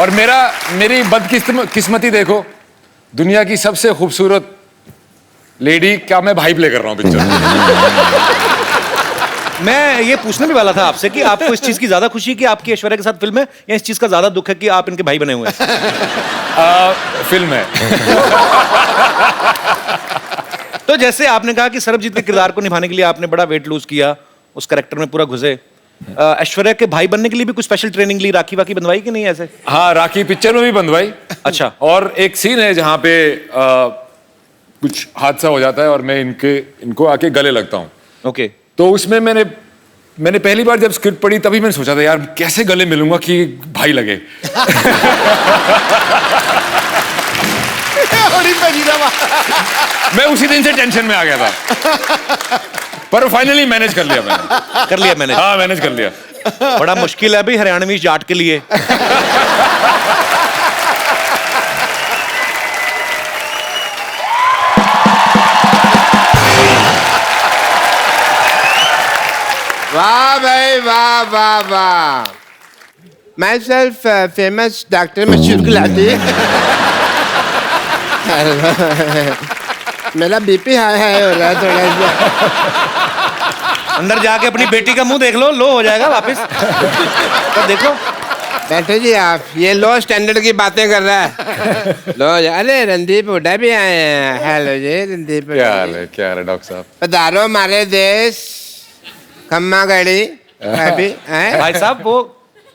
और मेरी बदकिस्मती देखो, दुनिया की सबसे खूबसूरत लेडी का मैं भाई प्ले कर रहा हूँ पिक्चर। मैं ये पूछने भी वाला था आपसे कि आपको इस चीज की ज्यादा खुशी कि आपकी ऐश्वर्या के साथ फिल्म है, या इस चीज का ज्यादा दुख है कि आप इनके भाई बने हुए हैं? फिल्म है। तो जैसे आपने कहा कि सरबजीत के किरदार को निभाने के लिए आपने बड़ा वेट लूज किया, उस कैरेक्टर में पूरा घुसे। ऐश्वर्या के भाई बनने के लिए भी कुछ स्पेशल ट्रेनिंग ली, राखी वाकी बंधवाई कि नहीं ऐसे? हाँ, राखी पिक्चर में भी बंधवाई। अच्छा। और एक सीन है जहाँ पे कुछ हादसा हो जाता है और मैं इनको आके गले लगता हूँ। ओके। तो उसमें मैंने पहली बार जब स्क्रिप्ट पढ़ी तभी मैंने सोचा था यार कैसे गले मिलूंगा कि भाई लगे। मैं उसी दिन से टेंशन में आ गया था, पर फाइनली मैनेज कर लिया मैंने। कर लिया मैंने? हाँ, मैनेज कर लिया। बड़ा मुश्किल है भाई हरियाणवी जाट के लिए। वाह भाई वाह वाह वाह। माई सेल्फ फेमस डॉक्टर मशहूर गुलाटी। मेरा बीपी हाई हाई हो रहा है थोड़ा सा। अंदर जाके अपनी बेटी का मुंह देख लो हो जाएगा वापस। तो देखो। बैठो जी आप, ये लो स्टैंडर्ड की बातें कर रहा है। लो अरे रणदीप हुड्डा भी आए हैं। हेलो जी रणदीप। क्या हाल है डॉक्टर साहब? पधारो हमारे देश। खम्मा गड़ी भाई साहब वो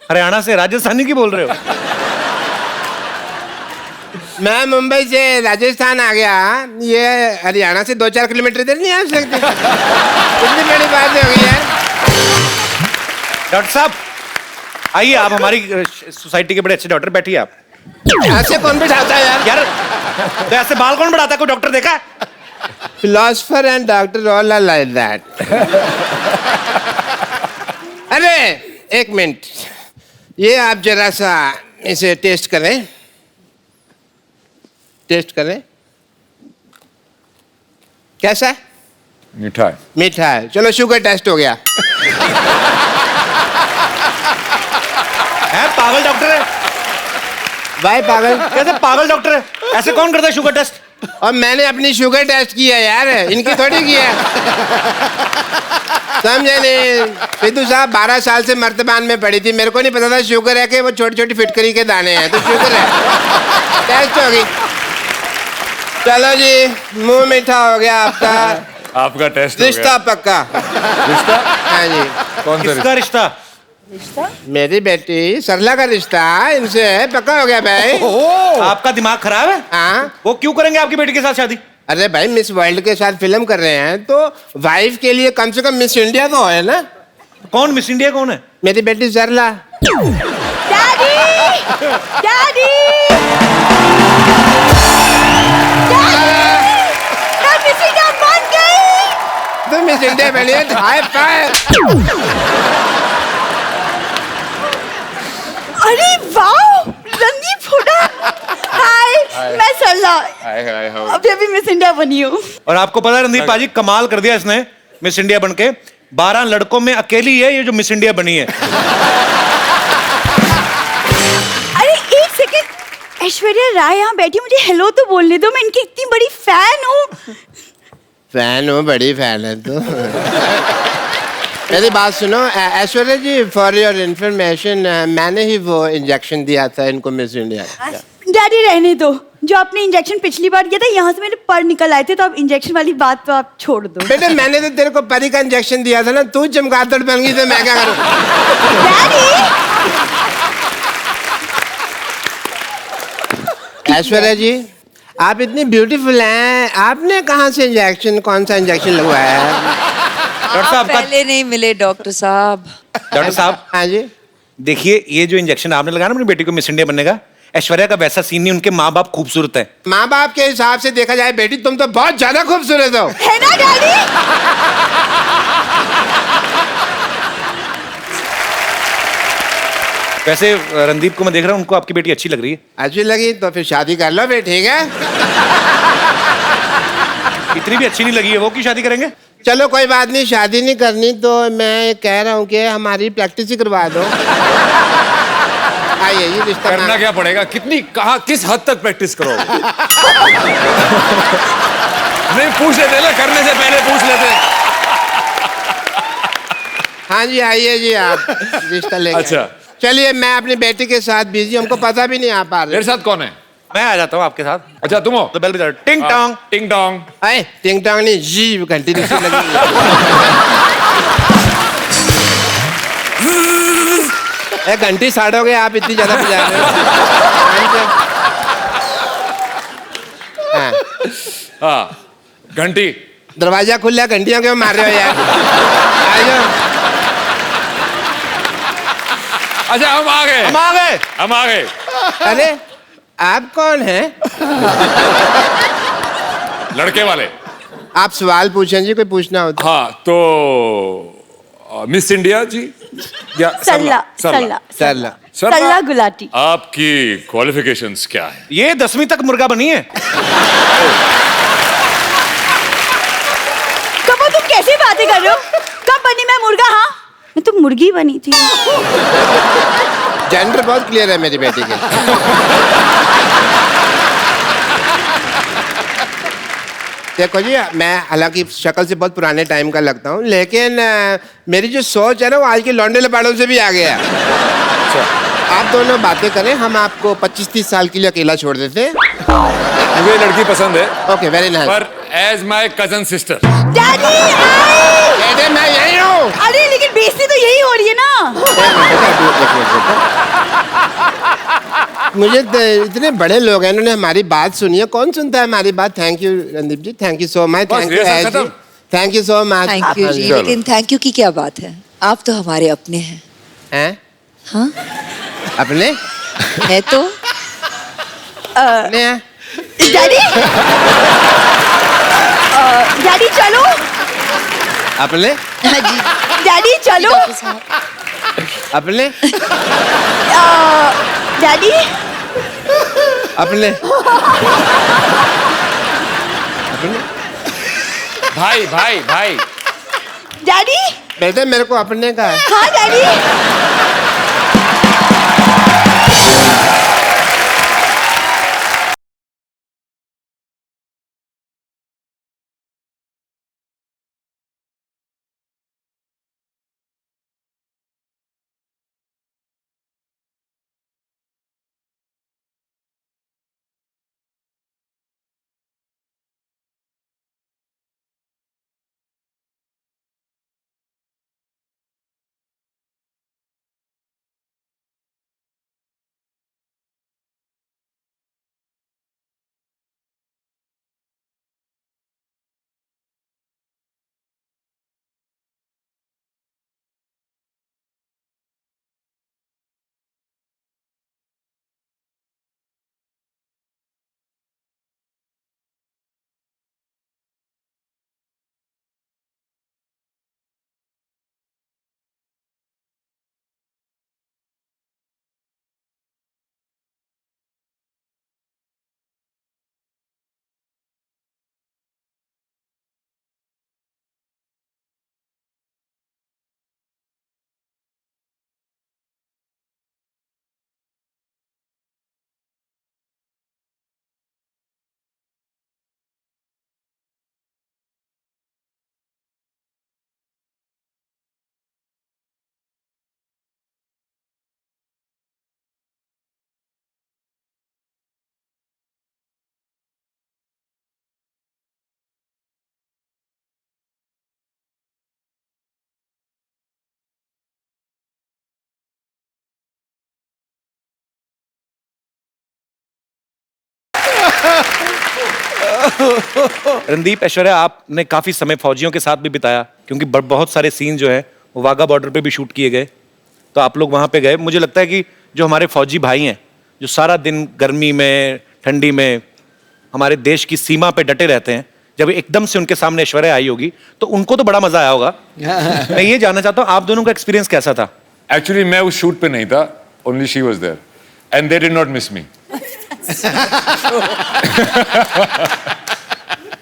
हरियाणा से राजस्थानी की बोल रहे हो? मैं मुंबई से राजस्थान आ गया, ये हरियाणा से 2-4 किलोमीटर इधर नहीं आ सकते। कितनी बड़ी बात हो गई है। डॉक्टर साहब आइए, आप हमारी सोसाइटी के बड़े अच्छे डॉक्टर, बैठिए आप। ऐसे कौन बिठाता है यार? यार तो ऐसे बाल कौन बढ़ाता है? कोई डॉक्टर देखा है? Philosopher and doctor all are like that. अरे एक मिनट, ये आप जरा सा इसे टेस्ट करें। टेस्ट करें। कैसा है? मीठा है। मीठा है। चलो शुगर टेस्ट हो गया। है पागल डॉक्टर है भाई पागल? कैसे पागल डॉक्टर है? ऐसे कौन करता है शुगर टेस्ट? और मैंने अपनी शुगर टेस्ट किया यार, इनकी थोड़ी किया। समझे नहीं? सिद्धू साहब 12 साल से मर्तबान में पड़ी थी, मेरे को नहीं पता था शुगर है कि वो छोटी छोटी फिटकरी के दाने हैं। तो शुगर है, टेस्ट होगी। चलो जी, मुंह मीठा हो गया आपका। आपका टेस्ट रिश्ता पक्का। रिश्ता? हाँ जी। कौन सा किसका रिश्ता? मेरी बेटी सरला का रिश्ता इनसे पक्का हो गया भाई। आपका दिमाग खराब है? हाँ। वो क्यों करेंगे आपकी बेटी के साथ शादी? अरे भाई मिस वर्ल्ड के साथ फिल्म कर रहे हैं तो वाइफ के लिए कम से कम मिस इंडिया तो है ना। कौन मिस इंडिया कौन है? मेरी बेटी सरला। डैडी डैडी मिस इंडिया बन गई। तो मिस इंडिया बनी है, हाई फाइव। अरे वाह रणदीप हुडा। हाय मैं सरला, अभी अभी मिस इंडिया बनी हूँ। और आपको पता है रणदीप पाजी कमाल कर दिया इसने मिस इंडिया बनके, 12 लड़कों में अकेली है ये जो मिस इंडिया बनी है। अरे एक सेकंड, ऐश्वर्या राय यहाँ बैठी, मुझे हेलो तो बोलने दो, मैं इनकी इतनी बड़ी फैन हूँ। फैन हो, बड़ी फैन है तो। मेरी बात सुनो ऐश्वर्या जी, फॉर योर इंफॉर्मेशन मैंने ही वो इंजेक्शन दिया था इनको मिस इंडिया। डैडी रहने दो, जो आपने इंजेक्शन पिछली बार किया था यहाँ से मेरे पर निकल आए थे, तो अब इंजेक्शन वाली बात तो आप छोड़ दो। बेटे मैंने तो तेरे को परी का इंजेक्शन दिया था ना, तू चमगादड़ बन गई तो मैं क्या करूं? ऐश्वर्या जी आप इतनी ब्यूटीफुल हैं, आपने कहाँ से इंजेक्शन, कौन सा इंजेक्शन लगवाया है? डॉक्टर साहब पहले नहीं मिले डॉक्टर साहब। डॉक्टर साहब हाँ जी। देखिए ये जो इंजेक्शन आपने लगाया ना अपनी बेटी को मिस इंडिया बनने का, ऐश्वर्या का वैसा सीन नहीं, उनके माँ बाप खूबसूरत है। माँ बाप के हिसाब से देखा जाए बेटी तुम तो बहुत ज्यादा खूबसूरत हो। है ना डैडी? वैसे रणदीप को मैं देख रहा हूँ, उनको आपकी बेटी अच्छी लग रही है। अच्छी लगी तो फिर शादी कर लो फिर, ठीक है? इतनी भी अच्छी नहीं लगी है वो, की शादी करेंगे? चलो कोई बात नहीं, शादी नहीं करनी तो मैं कह रहा हूँ कि हमारी प्रैक्टिस ही करवा दो। आइए ये रिश्ता करना क्या पड़ेगा, कितनी कहाँ किस हद तक प्रैक्टिस करोगे? नहीं पूछ लेते ना, करने से पहले पूछ लेते। हाँ जी आइए जी आप रिश्ता लेके। अच्छा चलिए मैं अपनी बेटी के साथ बिजी, हमको पता भी नहीं आ पा रहा। मेरे साथ कौन है? मैं आ जाता हूँ आपके साथ। अच्छा तुम हो? तो बेल बजा, टिंग टोंग। टिंग टोंग। अरे टिंग टोंग नहीं, जी घंटी दूसरी लगी। घंटी साड़ोगे आप, इतनी ज्यादा बजा रहे हो। हाँ। हाँ घंटी। दरवाजा खुला, घंटियां क्यों मार रहे हो यार? आ जाओ। अच्छा हम आ गए, हम आ गए। अरे आप कौन हैं? लड़के वाले। आप सवाल पूछें जी, कोई पूछना हो तो। हाँ तो मिस इंडिया जी या सरला सरला सरला सरला गुलाटी। आपकी क्वालिफिकेशंस क्या है? ये 10वीं तक मुर्गा बनी है। कब तुम कैसे बातें कर रहे हो? कब बनी मैं मुर्गा? हाँ मैं तो मुर्गी बनी थी। जेंडर बहुत क्लियर है मेरी बेटी के। देखो जी मैं हालांकि शक्ल से बहुत पुराने टाइम का लगता हूँ, लेकिन मेरी जो सोच है ना वो आज के लौंडे लपाड़ों से भी आगे है। आप दोनों बातें करें, हम आपको 25-30 साल के लिए अकेला छोड़ देते हैं। मुझे ये लड़की पसंद है। Okay very nice. पर as my cousin sister. Daddy बेटे मैं यही हूँ। अरे लेकिन बेइज्जती तो यही हो रही है ना। मुझे इतने बड़े लोग हैं, इन्होंने हमारी बात सुनी है, कौन सुनता है हमारी बात? Thank you Randeep ji, thank you so much. Thank you, thank you so much. Thank you जी, लेकिन थैंक यू की क्या बात है? आप तो हमारे अपने हैं। हैं? हाँ अपने है तो। अपने हैं? डैडी डैडी चलो। अपने हाँ जी डैडी चलो। अपने डैडी अपने अपने भाई भाई भाई। डैडी। बेटे मेरे को अपने का है। हाँ डैडी। रणदीप, ऐश्वर्या, आपने काफी समय फौजियों के साथ भी बिताया, क्योंकि बहुत सारे सीन जो है वो वाघा बॉर्डर पे भी शूट किए गए, तो आप लोग वहां पे गए। मुझे लगता है कि जो हमारे फौजी भाई हैं, जो सारा दिन गर्मी में ठंडी में हमारे देश की सीमा पे डटे रहते हैं, जब एकदम से उनके सामने ऐश्वर्या आई होगी तो उनको तो बड़ा मजा आया होगा। मैं ये जानना चाहता हूँ, आप दोनों का एक्सपीरियंस कैसा था? एक्चुअली मैं उस शूट पे नहीं था, only she was there and they did not miss me.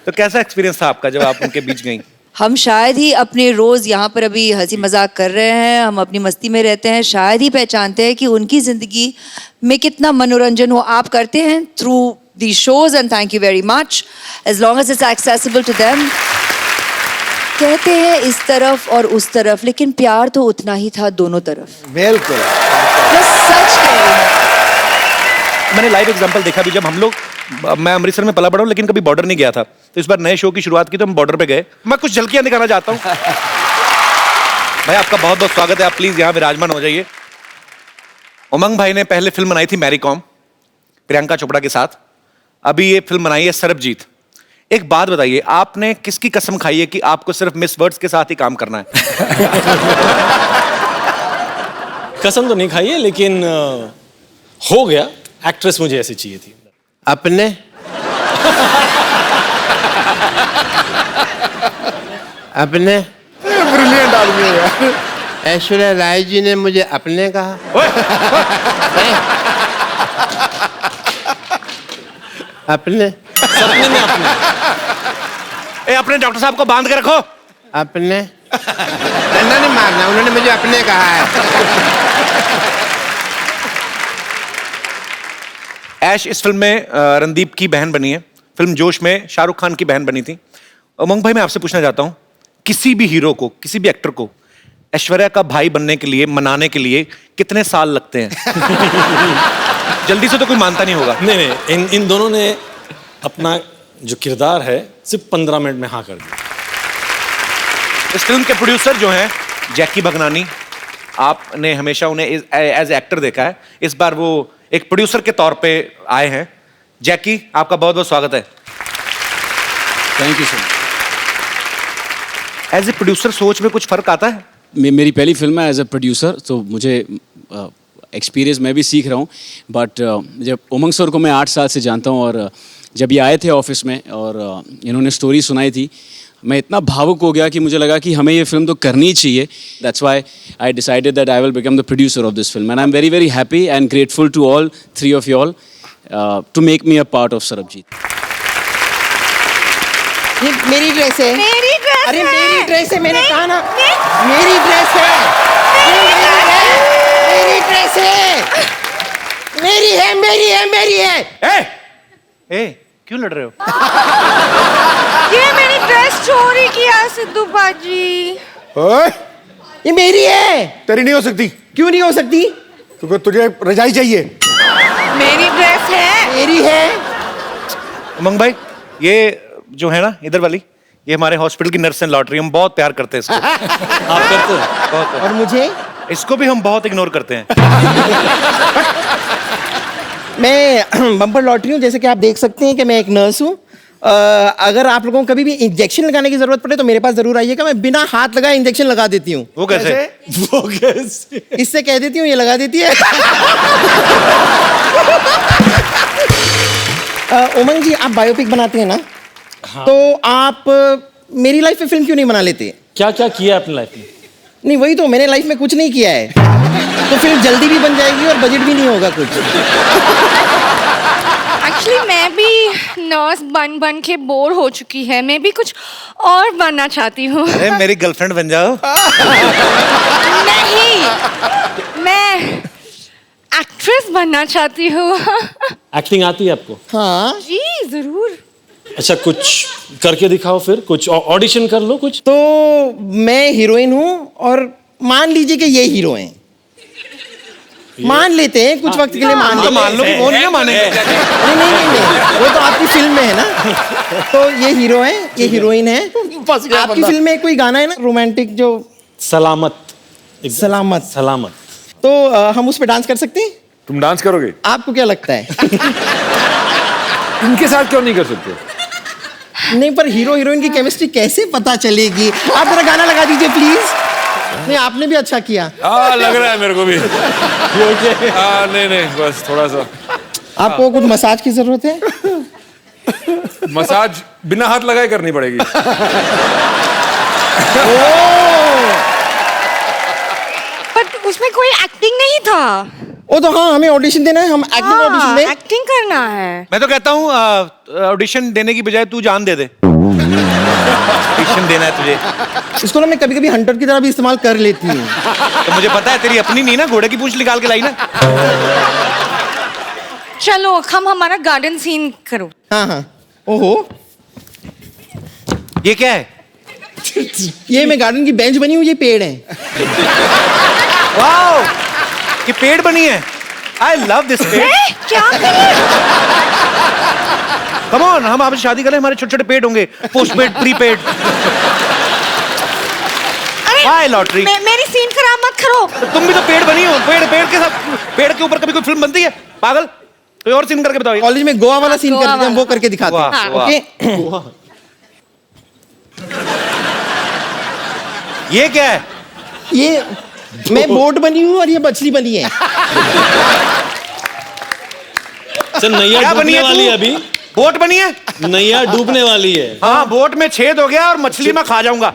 तो कैसा एक्सपीरियंस था आपका जब आप उनके बीच गई? हम शायद ही अपने रोज यहाँ पर अभी हंसी मजाक कर रहे हैं, हम अपनी मस्ती में रहते हैं, शायद ही पहचानते हैं कि उनकी जिंदगी में कितना मनोरंजन हो आप करते हैं through the shows, and thank you very much as long as it's accessible to them. कहते हैं इस तरफ और उस तरफ, लेकिन प्यार तो उतना ही था दोनों तरफ। बिल्कुल। बस सच कह रही हूँ। मैंने लाइव एग्जांपल देखा भी, जब हम लोग, मैं अमृतसर में पला बड़ा हूँ लेकिन कभी बॉर्डर नहीं गया था, तो इस बार नए शो की शुरुआत की तो हम बॉर्डर पे गए। मैं कुछ झलकियां दिखाना चाहता हूँ। भाई आपका बहुत बहुत स्वागत है, आप प्लीज यहाँ विराजमान हो जाइए। उमंग भाई ने पहले फिल्म बनाई थी मैरी कॉम, प्रियंका चोपड़ा के साथ। अभी ये फिल्म बनाई है सरबजीत। एक बात बताइए, आपने किसकी कसम खाई है कि आपको सिर्फ मिस वर्ड्स के साथ ही काम करना है? कसम तो नहीं खाई है, लेकिन हो गया। एक्ट्रेस मुझे ऐसी चाहिए थी। अपने अपने ब्रिलियंट आदमी है यार। ऐश्वर्या राय जी ने मुझे अपने कहा। अपने सपने में अपने। अपने डॉक्टर साहब को बांध के रखो। अपने डंडा नहीं मारना, उन्होंने मुझे अपने कहा है। ऐश इस फिल्म में रणदीप की बहन बनी है, फिल्म जोश में शाहरुख खान की बहन बनी थी। उमंग भाई, मैं आपसे पूछना चाहता हूँ, किसी भी हीरो को, किसी भी एक्टर को ऐश्वर्या का भाई बनने के लिए, मनाने के लिए कितने साल लगते हैं? जल्दी से तो कोई मानता नहीं होगा। नहीं, इन दोनों ने अपना जो किरदार है सिर्फ 15 मिनट में हाँ कर दिया। इस फिल्म के प्रोड्यूसर जो हैं जैकी भगनानी, आपने हमेशा उन्हें एज एक्टर देखा है, इस बार वो एक प्रोड्यूसर के तौर पे आए हैं। जैकी, आपका बहुत बहुत स्वागत है। Thank you sir. As a producer सोच में कुछ फर्क आता है? मेरी पहली फिल्म है एज ए प्रोड्यूसर, तो मुझे एक्सपीरियंस मैं भी सीख रहा हूँ। बट जब उमंग सर को मैं 8 साल से जानता हूँ, और जब ये आए थे ऑफिस में और इन्होंने स्टोरी सुनाई थी, मैं इतना भावुक हो गया कि मुझे लगा कि हमें ये फिल्म तो करनी ही चाहिए। That's why I decided that I will become the producer of this film, and I am very very happy and grateful to all 3 of you all to make me a part of Sarabjit. ये मेरी ड्रेस है। मेरी ड्रेस अरे है। मेरी ड्रेस है, मैंने कहा ना। मेरी ड्रेस है। मेरी ड्रेस है। मेरी है, मेरी है, मेरी है। ए, क्यों लड़ रहे हो? ये मेरी ड्रेस चोरी किया सिद्धू बाजी। ओए, ये मेरी है। तेरी नहीं हो सकती। क्यों नहीं हो सकती? क्योंकि तुझे रजाई चाहिए। मेरी ड्रेस है। मेरी है। उमंग भाई, ये जो है ना इधर वाली, ये हमारे हॉस्पिटल की नर्स एंड लॉटरी, हम बहुत प्यार करते हैं इसको। आप करते हैं? बहुत। और मुझे? इसको भी हम बहुत इग्नोर करते हैं। मैं बम्पर लॉटरी हूँ, जैसे कि आप देख सकते हैं कि मैं एक नर्स हूँ। अगर आप लोगों को कभी भी इंजेक्शन लगाने की जरूरत पड़े तो मेरे पास जरूर आइएगा, मैं बिना हाथ लगाए इंजेक्शन लगा देती हूँ। वो कैसे? वो कैसे? इससे कह देती हूँ, ये लगा देती है। उमंग जी, आप बायोपिक बनाते हैं ना? हाँ। तो आप मेरी लाइफ में फिल्म क्यों नहीं बना लेते? क्या क्या किया अपनी लाइफ में? नहीं, वही तो, मैंने लाइफ में कुछ नहीं किया है। तो फिल्म जल्दी भी बन जाएगी और बजट भी नहीं होगा कुछ। एक्चुअली मैं भी नर्स बन बन के बोर हो चुकी है, मैं भी कुछ और बनना चाहती हूँ। अरे मेरी गर्लफ्रेंड बन जाओ। नहीं, मैं एक्ट्रेस बनना चाहती हूँ। एक्टिंग आती है आपको? हाँ जी जरूर। अच्छा, कुछ करके दिखाओ, फिर कुछ ऑडिशन कर लो कुछ। तो मैं हीरोइन हूँ और मान लीजिए कि ये हीरो हैं। मान लेते हैं कुछ वक्त के लिए, मान लेते हैं। मान लो, वो नहीं मानेंगे। नहीं नहीं नहीं नहीं, वो तो आपकी फिल्म में है ना। तो ये हीरो है, ये हीरोइन है। आपकी फिल्म में कोई गाना है ना रोमांटिक, जो सलामत। सलामत। सलामत। तो हम उस पर डांस कर सकते हैं? तुम डांस करोगे? आपको क्या लगता है? इनके साथ क्यों नहीं कर सकते? नहीं, पर हीरो हीरोइन की केमिस्ट्री कैसे पता चलेगी? आप जरा गाना लगा दीजिए प्लीज। नहीं, आपने भी अच्छा किया। लग रहा है मेरे को भी। नहीं बस थोड़ा सा। आपको कुछ मसाज की जरूरत है? मसाज बिना हाथ लगाए करनी पड़ेगी। बट उसमें कोई एक्टिंग नहीं था। ओ तो हाँ, हमें ऑडिशन देना है, हम एक्टिंग ऑडिशन दें। एक्टिंग करना है। मैं तो कहता हूँ ऑडिशन देने की बजाय तू जान दे दे। ऑडिशन देना है तुझे। इसको ना मैं कभी कभी हंटर की तरह भी इस्तेमाल कर लेती हूँ। तो मुझे पता है तेरी अपनी नहीं ना, घोड़े की पूंछ निकाल के लाई ना। चलो हम हमारा गार्डन सीन करो। हाँ। ओहो, ये क्या है? ये मैं गार्डन की बेंच बनी हुई, ये पेड़ है। वाओ, ये पेड़ बनी है। आई लव दिस पेड़। क्या करें? कम ऑन, हम आपसे शादी करें, हमारे छोटे छोटे पेड़ होंगे, post paid, pre paid. By lottery. मेरी सीन खराब मत करो। तुम भी तो पेड़ बनी हो। पेड़ के साथ, पेड़ के ऊपर कभी कोई फिल्म बनती है? पागल, कोई और सीन करके बताओ। कॉलेज में गोवा वाला सीन करते हैं, हम वो करके दिखाते हैं। वाह, ओके। ये क्या है? ये मैं बोट बनी हूँ और ये मछली बनी है। सर नैया क्या बनी डूबने है वाली तू? है अभी। बोट बनी है? नैया डूबने वाली है। हाँ, बोट में छेद हो गया और मछली मैं खा जाऊंगा।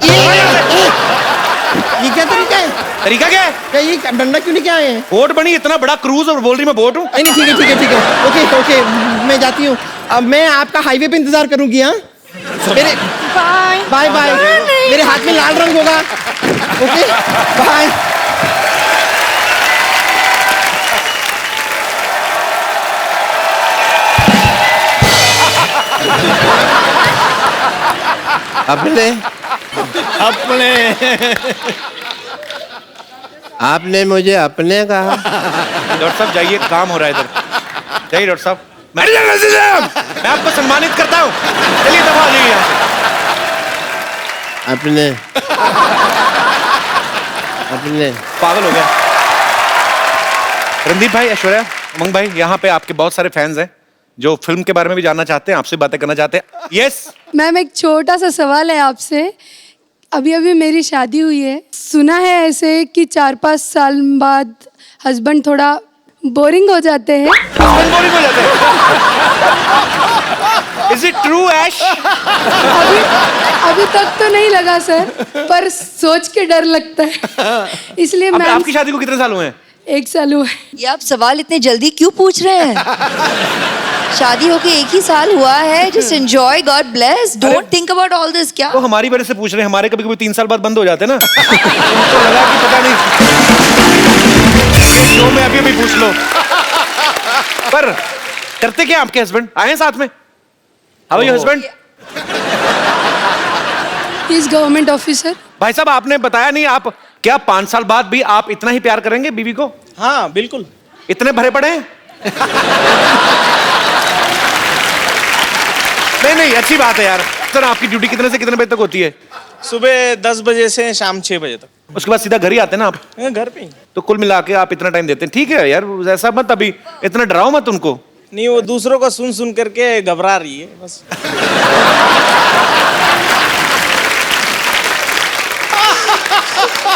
ये क्या तरीका है? तरीका क्या है? क्या ये डंडा क्यों लेके आए हैं? बोट बनी, इतना बड़ा क्रूज, और बोल रही मैं बोट हूँ। नहीं, ठीक है। ओके, मैं जाती हूँ। अब मैं आपका हाईवे पे इंतजार करूंगी। हाँ, मेरे बाय। मेरे हाथ में लाल रंग होगा। Okay, bye. आपने मुझे अपने कहा। डॉक्टर साहब जाइए, काम हो रहा है इधर। जाइए डॉक्टर साहब। मैं आपको सम्मानित करता हूँ। चलिए दफा हो जाइए यहाँ से। अपने पागल हो गया। रणदीप भाई, ऐश्वर्या, उमंग भाई, यहाँ पे आपके बहुत सारे फैंस हैं जो फिल्म के बारे में भी जानना चाहते हैं, आपसे बातें करना चाहते हैं। यस मैम, एक छोटा सा सवाल है आपसे। अभी अभी मेरी शादी हुई है, सुना है ऐसे कि 4-5 साल बाद हस्बैंड थोड़ा बोरिंग हो जाते हैं। बोरिंग हो जाते हैं? Is it true, ऐश? अभी तक तो नहीं लगा सर, पर सोच के डर लगता है, इसलिए मैं। आपकी शादी को कितने साल हुए हैं? 1 साल हुआ है। ये आप सवाल इतने जल्दी क्यों पूछ रहे हैं? शादी होके 1 ही साल हुआ है। Just enjoy, God bless, don't think about all this. क्या वो हमारी वजह से पूछ रहे हैं? हमारे कभी कभी 3 साल बाद बंद हो जाते हैं ना। तो लगा कि पता नहीं, शो में अभी पूछ लो। पर करते क्या आपके हस्बैंड? आए हैं साथ में? How your husband? He is government officer. भाई साहब, आपने बताया नहीं, आप क्या 5 साल बाद भी आप इतना ही प्यार करेंगे बीवी को? हाँ बिल्कुल। इतने भरे पड़े हैं? नहीं, अच्छी बात है यार। सर, आपकी ड्यूटी कितने से कितने बजे तक होती है? सुबह 10 बजे से शाम 6 बजे तक। उसके बाद सीधा घर ही आते हैं ना आप? घर पे ही। तो कुल मिला के आप इतना टाइम देते हैं। ठीक है यार, ऐसा मत, अभी इतना डराओ मत उनको। नहीं, वो दूसरों को सुन सुन करके घबरा रही है बस।